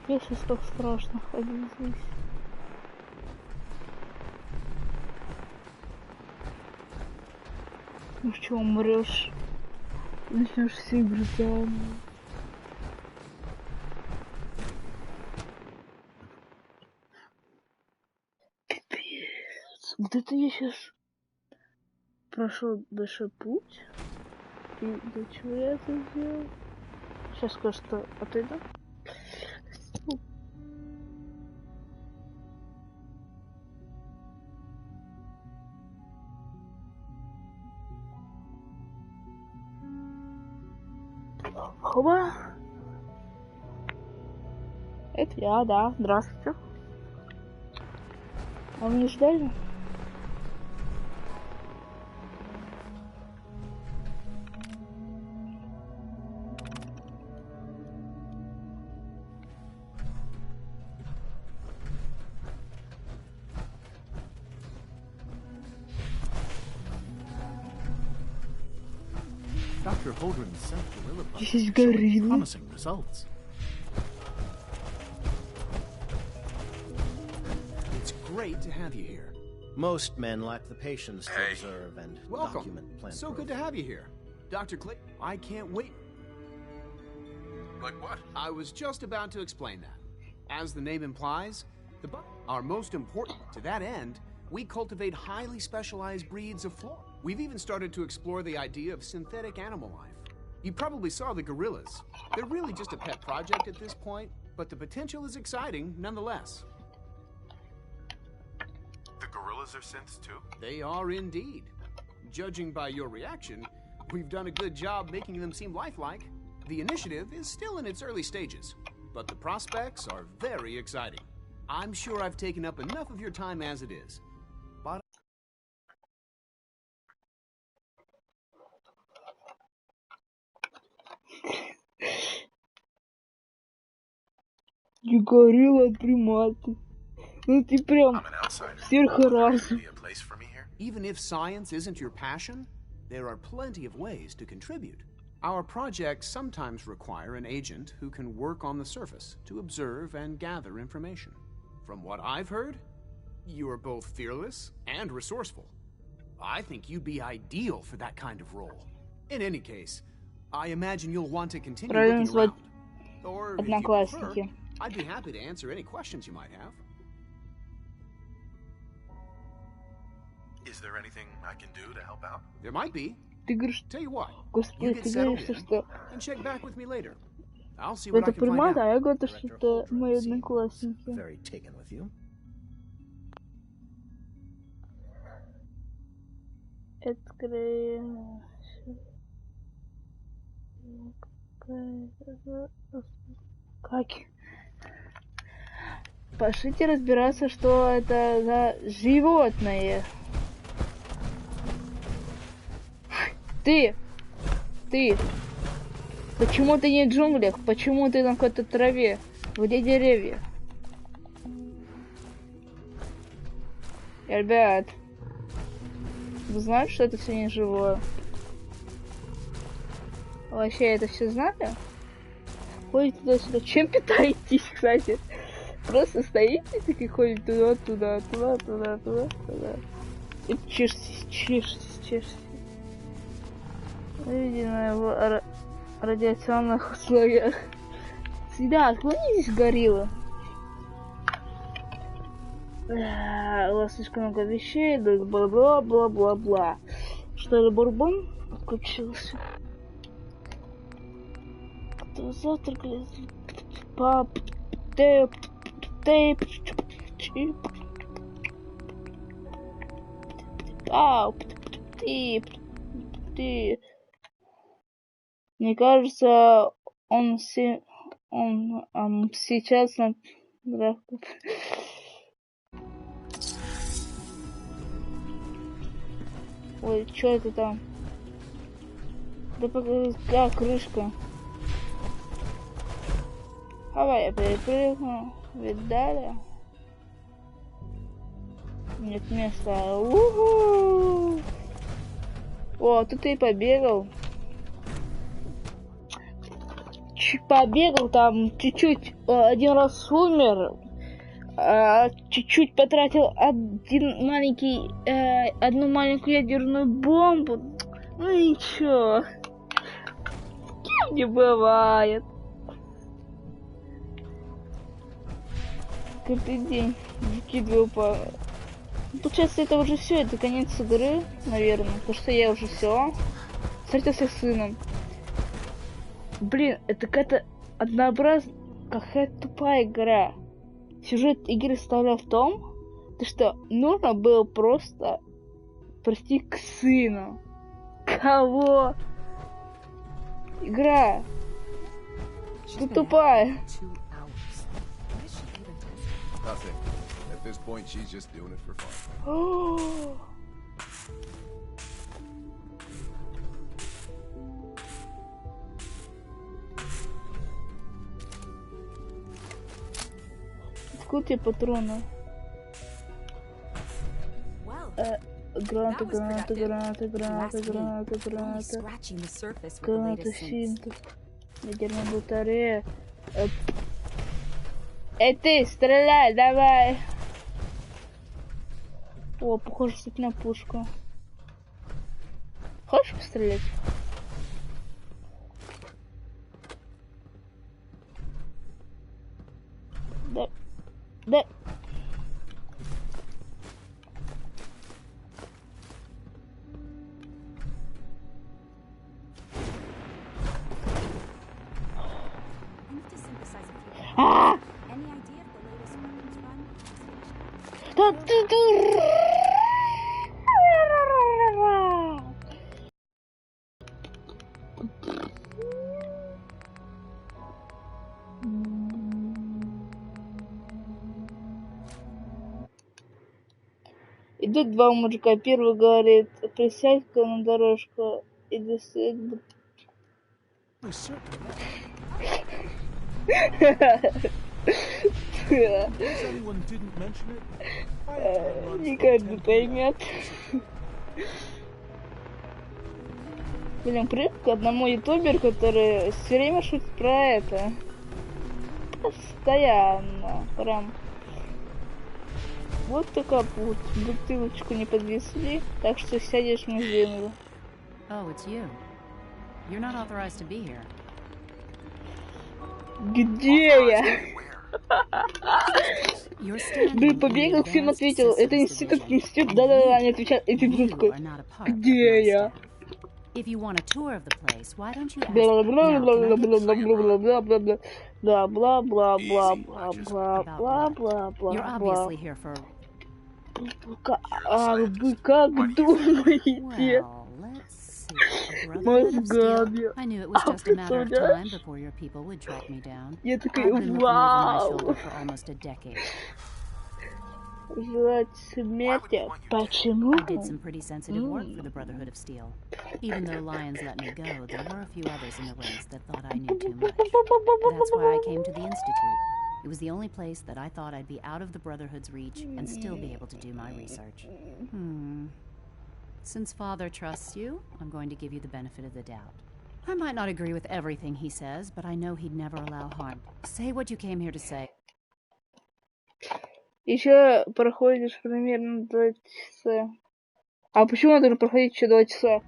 S1: Мне сейчас так страшно ходить здесь. Ну что, умрешь? Начнешь все играть. Пипец. Вот это я сейчас прошел большой путь. И для чего я это сделал? Сейчас кое-что отойду. Хоба. Это я, да. Здравствуйте. А вы не ждали?
S3: Dr. Holdren's sent gorilla
S1: This is
S3: bugs showing
S1: gorilla.
S3: promising results. It's great to have you here.
S12: Most men lack the patience to observe and document plant
S3: So
S12: growth.
S3: good to have you here. Dr. Clay, I can't wait.
S5: Like what?
S3: I was just about to explain that. As the name implies, the bugs are most important. To that end, we cultivate highly specialized breeds of flora. We've even started to explore the idea of synthetic animal life. You probably saw the gorillas. They're really just a pet project at this point, but the potential is exciting nonetheless.
S5: The gorillas are synths too?
S3: They are indeed. Judging by your reaction, we've done a good job making them seem lifelike. The initiative is still in its early stages, but the prospects are very exciting. I'm sure I've taken up enough of your time as it is. But
S1: Не горилла, приматы. Ну ты прям
S5: I'm an outsider.
S1: сверхразум.
S5: Be a place for me here?
S3: even if science isn't your passion, there are plenty of ways to contribute. Our projects sometimes require an agent who can work on the surface to observe and gather information. From what I've heard, you are both fearless and resourceful. I think you'd be ideal for that kind of role. In any case, I imagine you'll want to continue
S1: Правильно
S3: looking
S1: звать
S3: around. Or, if you prefer,
S1: одноклассники.
S3: I'd be happy to answer any questions you might have.
S5: Is there anything I can do to help out?
S3: There might be.
S1: Ты говоришь,
S3: Tell you what,
S1: господи,
S3: you get
S1: ты
S3: settled
S1: говоришь,
S3: in
S1: что
S3: and check back with me later. I'll see what I
S1: это
S3: can find
S1: примата,
S3: out.
S1: а я говорю, что
S12: Director
S1: это
S12: Holdren
S1: мои
S12: seems
S1: одноклассники.
S12: very taken with you.
S1: Открываем. Как? Пошлите разбираться, что это за животное. Ты! Почему ты не в джунглях? Почему ты на какой-то траве? Где деревья? Ребят, вы знаете, что это все не живое? Вообще это все знали? Ходите туда-сюда. Чем питаетесь, кстати? Просто стоите такие, ходите туда-туда, туда-туда, туда-туда. И чешетесь. Видимо, в радиационных условиях. Всегда отклонитесь, гориллы. У вас слишком много вещей, бла-бла-бла-бла-бла. Что ли, бурбон отключился? Кто завтракали? Пап, тэп. Ты. Мне кажется, он сейчас на... Ой, что это там? Да пока крышка. Давай я перепрыгну. Видали? Нет места. У-ху! О, тут и побегал. Побегал там чуть-чуть, один раз умер, чуть-чуть потратил одну маленькую ядерную бомбу. Ну ничего, кем не бывает. Каждый день выкидываю по... Получается, это уже все, это конец игры, наверное, потому что я уже все встретился с сыном. Блин, это какая-то однообразная, какая тупая игра. Сюжет игры состоял в том, что нужно было просто прийти к сыну. Кого? Игра. Ты тупая.
S10: Nothing. At this point, she's just doing it for fun.
S1: Откуда тебе патроны? Граната, синтез. Ядерная батарея. Эй, ты, стреляй, давай! О, похоже, цепная пушка. Хочешь пострелять? Да. Идут два мужика. Первый говорит: присядь-ка на дорожку. И до свидания. Никак не поймет. Блин, привет к одному ютуберу, который все время шутит про это. Постоянно. Прям. Вот такая вот. Бутылочку не подвесли, так что сядешь на землю.
S13: Oh, it's you. You're not authorized to be here.
S1: Где я? Ты побегал, всем ответил. Это институт. Да-да-да, они отвечают. И ты вдруг такой: где я?
S13: If you want a tour of the place, why don't you ask?
S1: Бла-бла-бла-бла-бла-бла-бла-бла-бла-бла-бла-бла-бла-бла.
S13: You're obviously here for...
S1: Вы как думаете?
S13: Brotherhood of Steel? I knew it was just a matter of time before your people would track me down. I've been looking over my shoulder for almost a decade.
S1: Желать смерти. Почему?
S13: I did some pretty sensitive work for the Brotherhood of Steel. Even though Lions let me go, there were a few others in the ranks that thought I knew too much. That's why I came to the Institute. It was the only place that I thought I'd be out of the Brotherhood's reach and still be able to do my research. Since Father trusts you, I'm going to give you the benefit of the doubt. I might not agree with everything he says, but I know he'd never allow harm. Say what you came here to say.
S1: Еще проходишь примерно 2 часа. А почему я должен проходить еще 2 часа?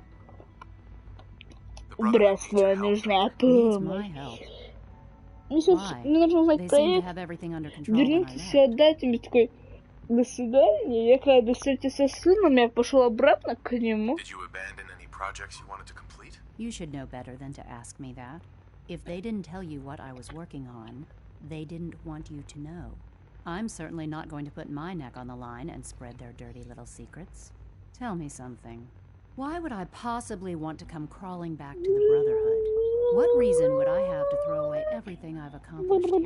S1: Братство, нужна помощь. Ну, собственно, мне нужно узнать проект. Вернуться сюда, тебе такой, до свидания. Я когда встретился с сыном, я пошел обратно к нему.
S13: You should know better than to ask me that. If they didn't tell you what I was working on, they didn't want you to know. I'm certainly not going to put my neck on the line and spread their dirty little secrets. Tell me something. Why would I possibly want to come crawling back to the Brotherhood? What reason would I have to throw away everything I've accomplished here?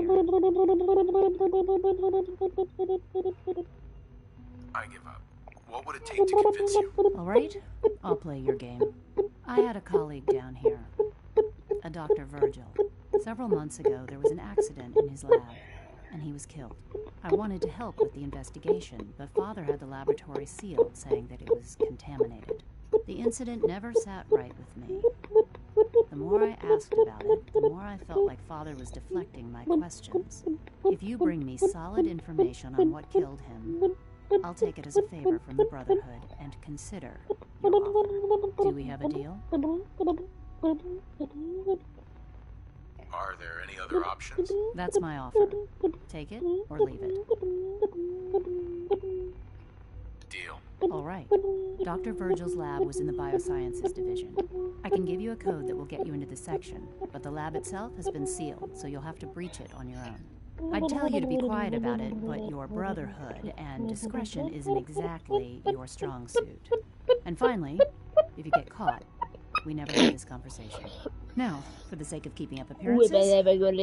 S5: I give up. What would it take to convince you?
S13: All right, I'll play your game. I had a colleague down here, a Dr. Virgil. Several months ago, there was an accident in his lab, and he was killed. I wanted to help with the investigation, but Father had the laboratory sealed, saying that it was contaminated. The incident never sat right with me. The more I asked about it, the more I felt like Father was deflecting my questions. If you bring me solid information on what killed him, I'll take it as a favor from the Brotherhood and consider your offer. Do we have a deal?
S5: Are there any other options?
S13: That's my offer. Take it or leave it.
S5: Deal.
S13: All right. Dr. Virgil's lab was in the Biosciences Division. I can give you a code that will get you into the section, but the lab itself has been sealed, so you'll have to breach it on your own. I'd tell you to be quiet about it, but your Brotherhood and discretion isn't exactly your strong suit. And finally, if you get caught, we never had this conversation. Now, for the sake of keeping up appearances, let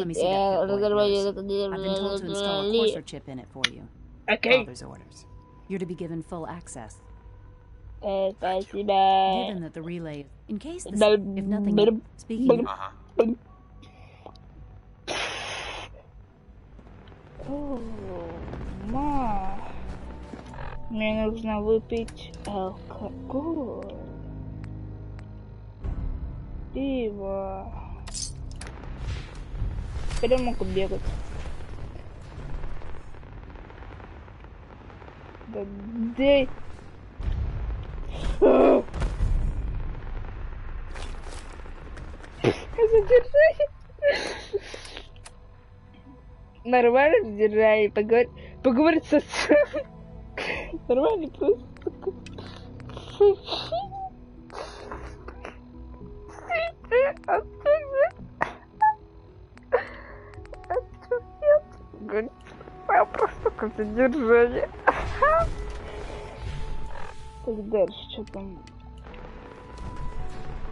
S13: me see that Pip-Boy. I've been told to install a courser chip in it for you.
S1: Okay.
S13: Father's orders. You're to be given full access.
S1: Спасибо.
S13: Given that the relay, in case this, if nothing, speaking.
S1: Мне нужно выпить алкоголь. Пиво. Теперь я могу бегать. Да дай. Задержай. Нормально задержай. Поговорить со отцом. Нормально просто. Говорит, просто как задержание. Так, дальше, что там?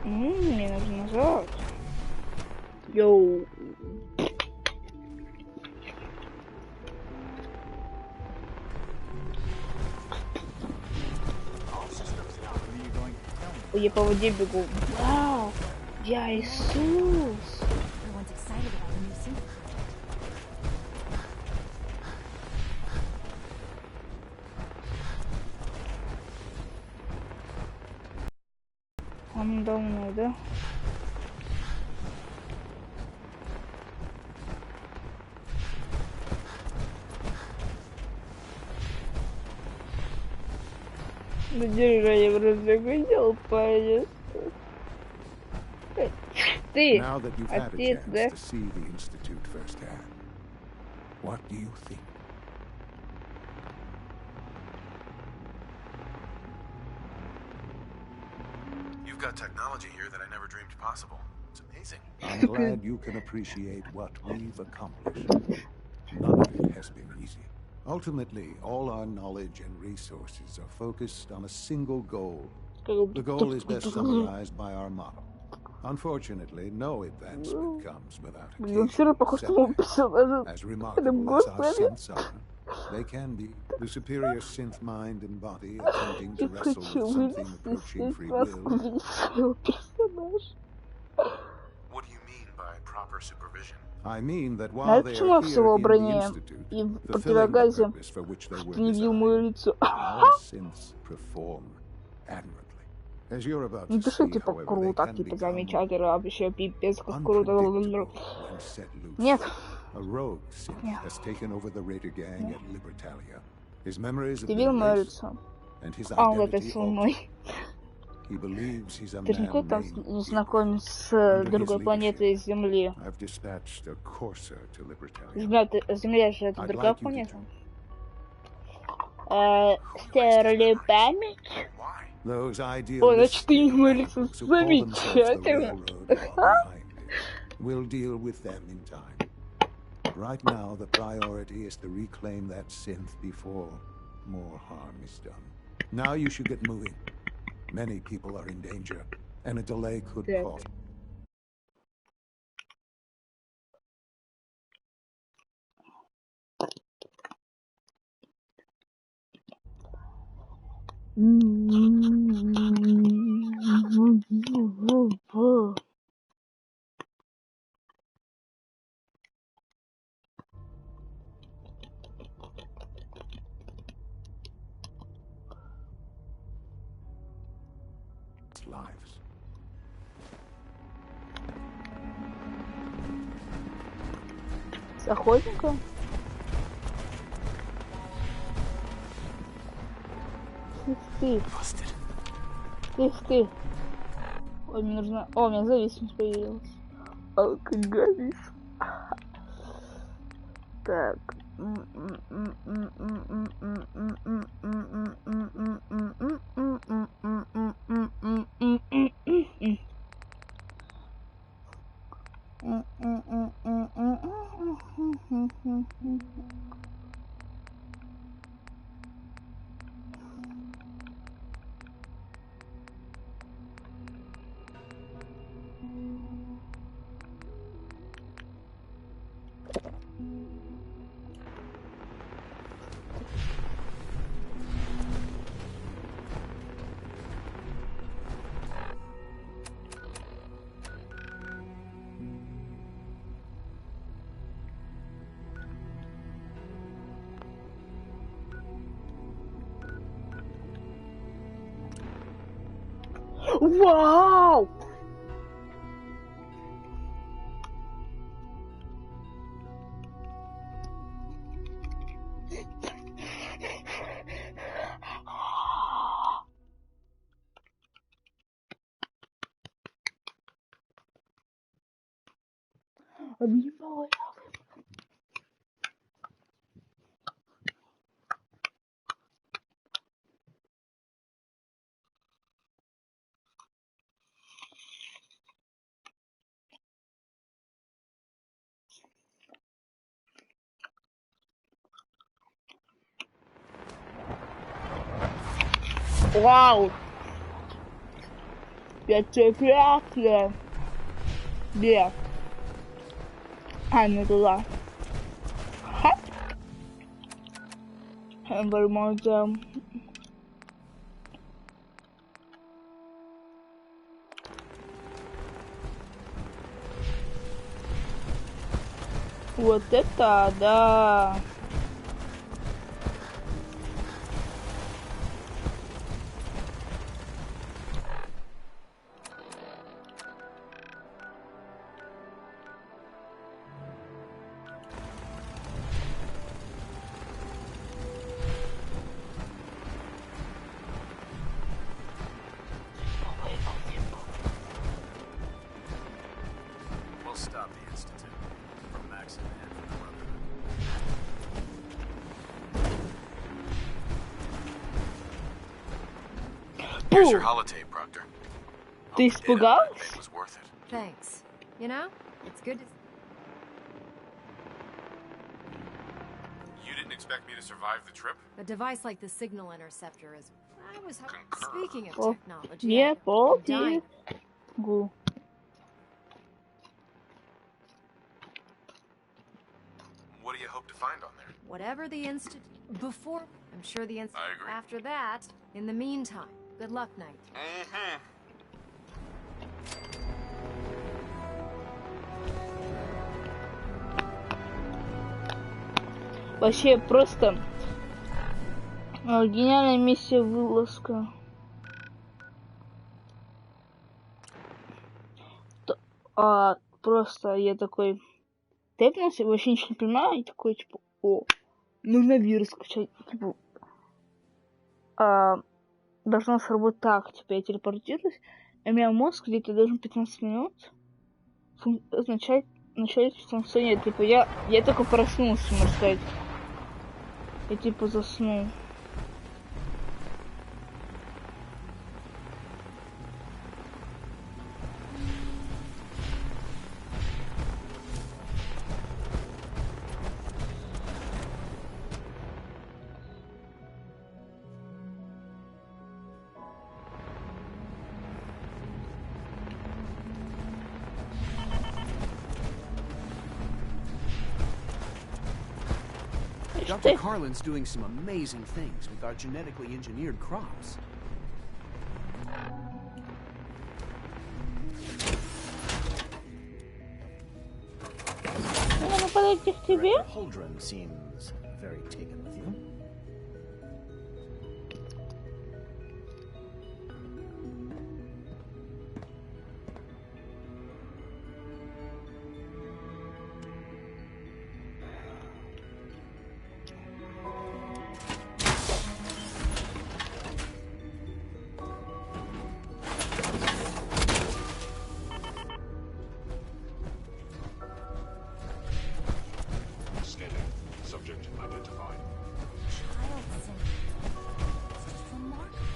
S1: Мне нужно нажать. Йоу. Я по воде бегу. Вау! Я Иисус! Он давно, да? Задержание просто хотел понять. Ты, отец, да?
S6: What do you think?
S5: You've got technology here that I never dreamed possible. It's amazing.
S6: I'm glad you can appreciate what we've accomplished. None of it has been easy. Ultimately, all our knowledge and resources are focused on a single goal. The goal is best summarized by our motto. Unfortunately, no advancement comes without occasional setback. As remarkable as our synths are, they can be the superior synth mind and body attempting to wrestle with something approaching free will.
S5: What do you mean by proper supervision?
S6: I mean that while they are here in the Institute, fulfilling the purpose for which they were designed, our synths perform admirably. As you're about to see, however, they can become unpredictable when set loose. A rogue synth has taken over the raider gang at Libertalia. His memories have been erased, and his identity altered. He believes he's a man named
S1: знакомец с другой планетой Земли.
S6: I've dispatched a courser to Libertalia.
S1: Земля же это другая планета. Стерли память.
S6: Ой,
S1: значит, ты не молишься. Замечательно.
S6: We'll deal with them in time. Right now, the priority is to reclaim that synth before more harm is done. Now you should get moving. Many people are in danger, and a delay could cost. Lives.
S1: С охотником? Ты. Ой, мне нужно... О, у меня зависимость появилась. Алкоголизм. Так. Вау! Объебала. Вау! Пятипятая. Где? А, не туда. Ха! Информация. Вот это да!
S5: Here's your holotape, Proctor.
S1: Ты испугалась?
S5: It was worth it.
S4: Thanks. You know, it's good to...
S5: You didn't expect me to survive the trip?
S4: A device like the signal interceptor is Speaking of
S1: О,
S4: technology,
S1: не
S4: I'm dying.
S1: побегу.
S5: What do you hope to find on there?
S4: Whatever the instant before, I'm sure the instant
S5: I agree.
S4: after that. In the meantime, good luck, Knight.
S5: Mm-hmm.
S1: Вообще просто гениальная миссия вылазка. Просто я такой тэпнулся, вообще ничего не понимаю, и такой, типа, нужно вирус скачать, типа, должно сработать так, типа, я телепортируюсь, а у меня мозг где-то должен 15 минут начать функционировать, типа, я только проснулся, можно сказать, я, типа, заснул.
S14: Dr. Carlin's doing some amazing things with our genetically engineered crops.
S12: Holdren seems very taken with you.
S6: Subject identified.
S7: Child syndrome. It's just remarkable.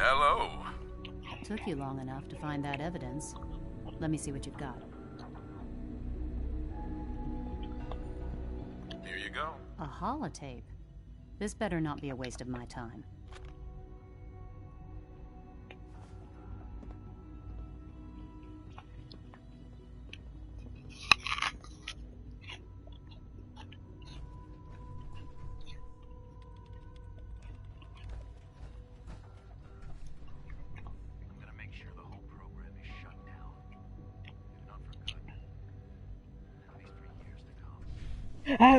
S5: Hello.
S13: Took you long enough to find that evidence. Let me see what you've got.
S5: Here you go.
S13: A holotape? This better not be a waste of my time.
S1: I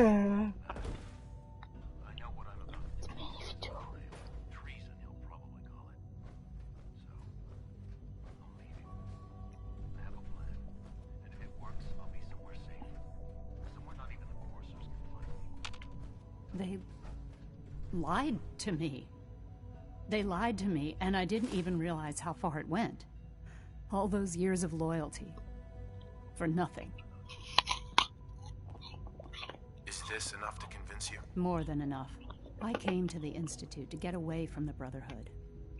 S5: know what I'm about. Treason, he'll probably call it. So, I'll leave you. I have a plan. And if it works, I'll be somewhere safe. Somewhere not even the coursers can find me.
S13: They lied to me. They lied to me, and I didn't even realize how far it went. All those years of loyalty. For nothing.
S5: Is this enough to convince you?
S13: More than enough. I came to the Institute to get away from the Brotherhood.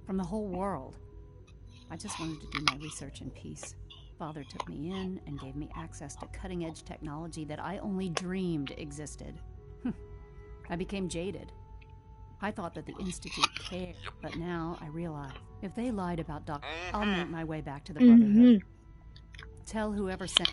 S13: From the whole world. I just wanted to do my research in peace. Father took me in and gave me access to cutting-edge technology that I only dreamed existed. I became jaded. I thought that the Institute cared, but now I realize if they lied about Doc, I'll make my way back to the Brotherhood. Tell whoever sent.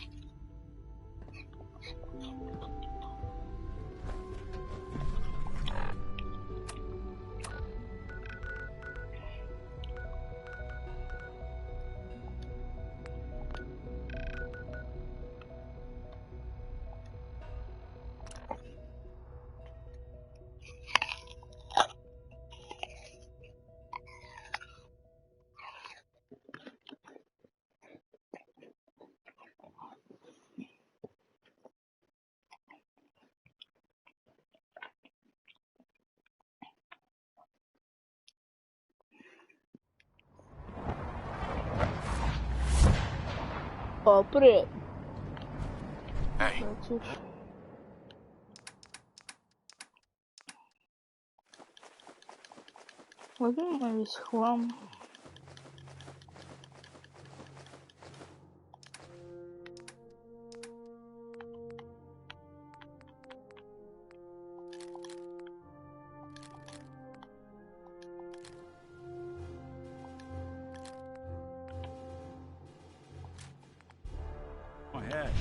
S1: О, привет.
S5: Hey.
S1: Возьмем весь хлам.
S2: Go ahead.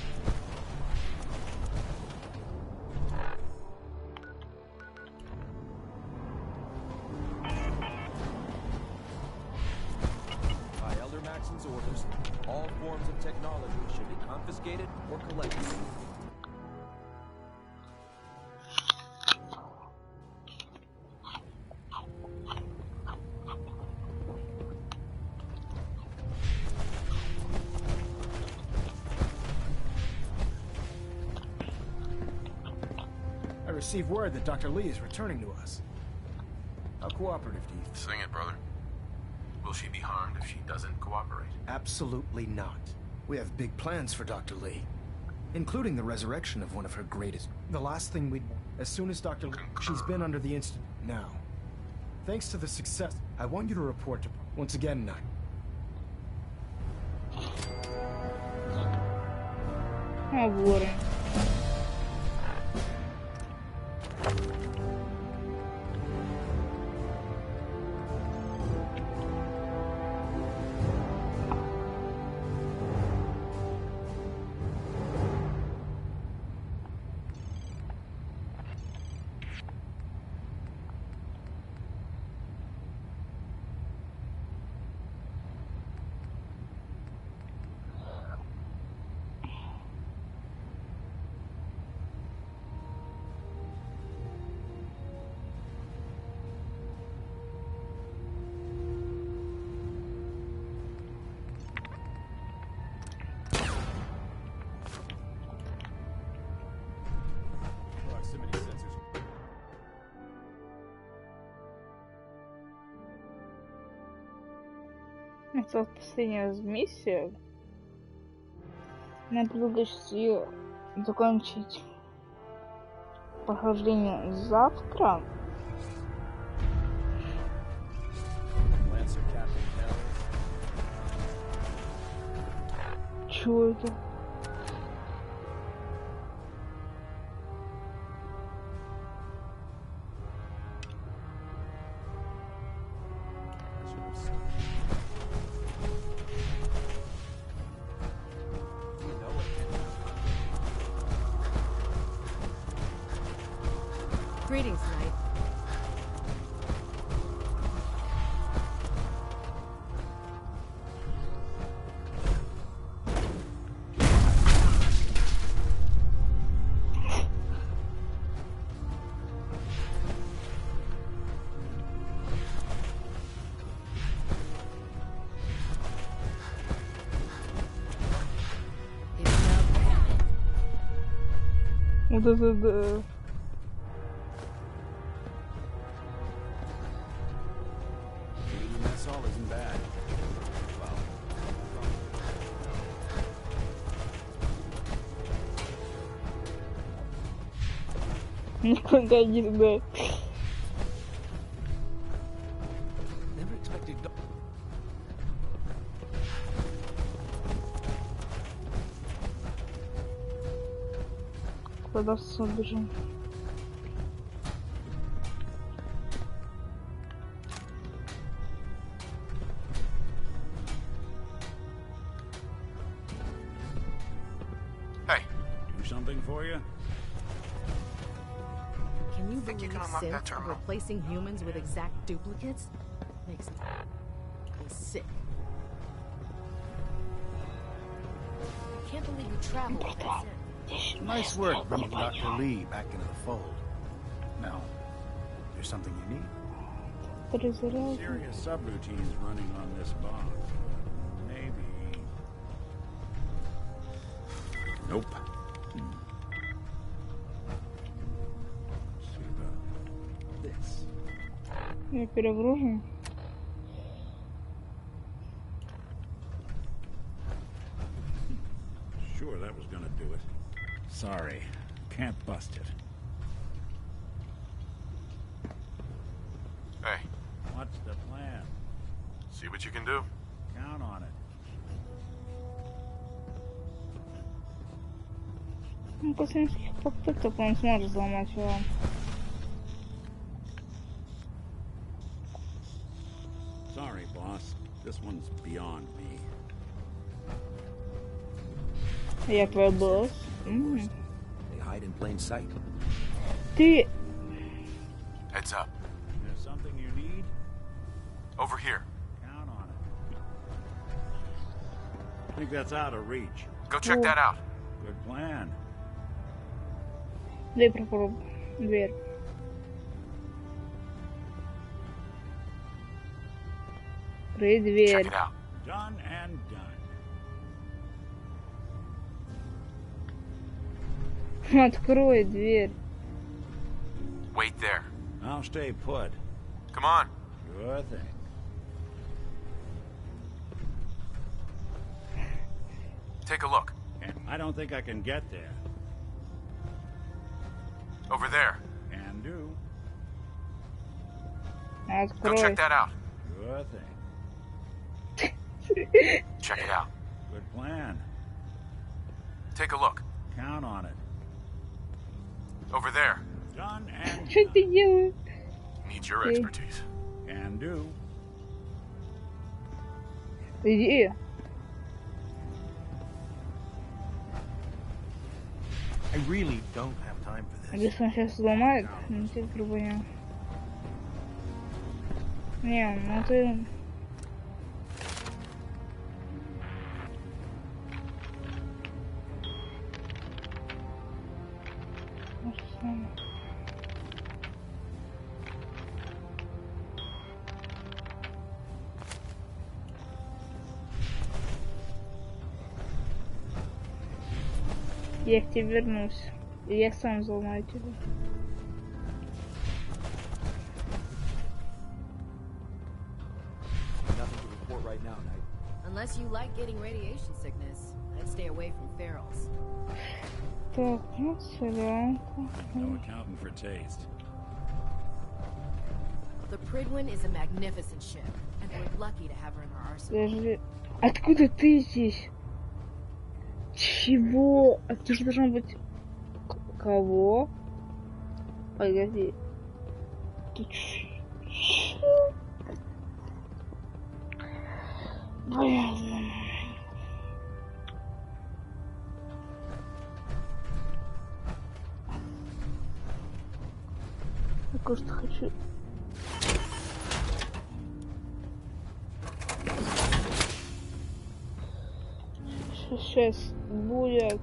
S14: By Elder Maxon's orders, all forms of technology should be confiscated or collected.
S3: I received word that Dr. Lee is returning to us. How cooperative do you think?
S5: Sing it, brother. Will she be harmed if she doesn't cooperate?
S3: Absolutely not. We have big plans for Dr. Lee, including the resurrection of one of her greatest. The last thing we... As soon as Dr. Lee... She's been under the Institute now. Thanks to the success, I want you to report to... Once again, Knight.
S1: Agora.
S14: Proximity sensors.
S1: Это вот последняя миссия. Мне предлагаешь ее закончить прохождение завтра.
S14: Lancer Captain.
S1: Чё это?
S4: Greetings, Knight.
S1: Вот это да.
S2: That's all isn't bad.
S1: Никогда не знаю.
S14: Never expected.
S1: Куда все бежим?
S2: Hey, do something for you?
S15: Can you believe synths are replacing humans with exact duplicates? Makes me sick.
S8: I can't believe you traveled with that synth.
S12: Nice work bringing Dr. Lee back into the fold. Now, there's something you need.
S2: Serious subroutines running on this box. Maybe. Nope. See about this.
S1: Я перегружен.
S2: Sure, that was gonna do it. Sorry, can't bust it.
S16: Hey.
S2: What's the plan?
S16: See what you can do.
S2: Count on it.
S1: Ну, после нескольких попыток он сможет взломать вам.
S2: Sorry, boss. This one's beyond me.
S1: Я твой босс.
S14: They hide in plain sight.
S1: Ты...
S16: Heads up.
S2: There's something you need?
S16: Over here.
S2: Count on it. I think that's out of reach.
S16: Go check that out.
S2: Good plan.
S1: Дай попробуй. Дверь. Открой дверь.
S16: Check it out.
S2: Done and done.
S1: Открой дверь.
S16: Wait there.
S2: I'll stay put.
S16: Come on.
S2: Sure thing.
S16: Take a look.
S2: And I don't think I can get there.
S16: Over there.
S2: Can do.
S16: Go check that out.
S2: Sure thing.
S16: Check it out.
S2: Good plan.
S16: Take a look.
S2: Count on it.
S16: Over there.
S2: Done and
S1: Что ты делаешь?
S16: Needs your expertise.
S2: Can do.
S1: Иди.
S12: I really don't have time for this.
S1: Если он сейчас взломает, ну ты грубо. Не, ну ты... Я к тебе вернусь. И я сам взломаю тебя.
S14: Nothing to report right now, Knight.
S15: Unless you like getting radiation sickness, I'd stay away from ferals.
S1: Так, ну солянка.
S2: No accounting for taste.
S15: The Pridwin is a magnificent ship, and we're lucky to have her in our arsenal.
S1: Подожди. Откуда ты здесь? Чего? Это же должно быть... Кого? Погоди. Ты чё? Блин. Я просто хочу... Сейчас будет...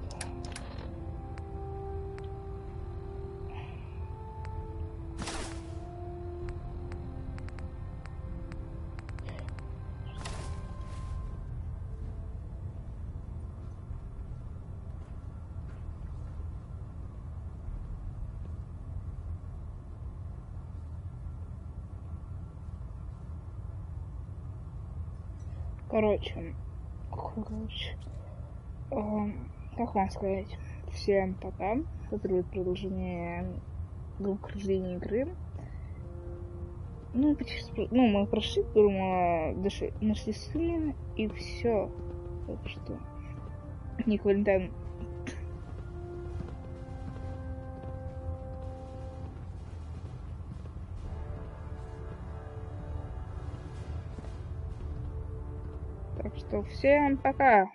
S1: Короче, как вам сказать? Всем пока. Это будет продолжение прохождения игры. Ну, мы прошли игру, мы нашли сына, и все. Так что не Валентайн. Так что всем пока.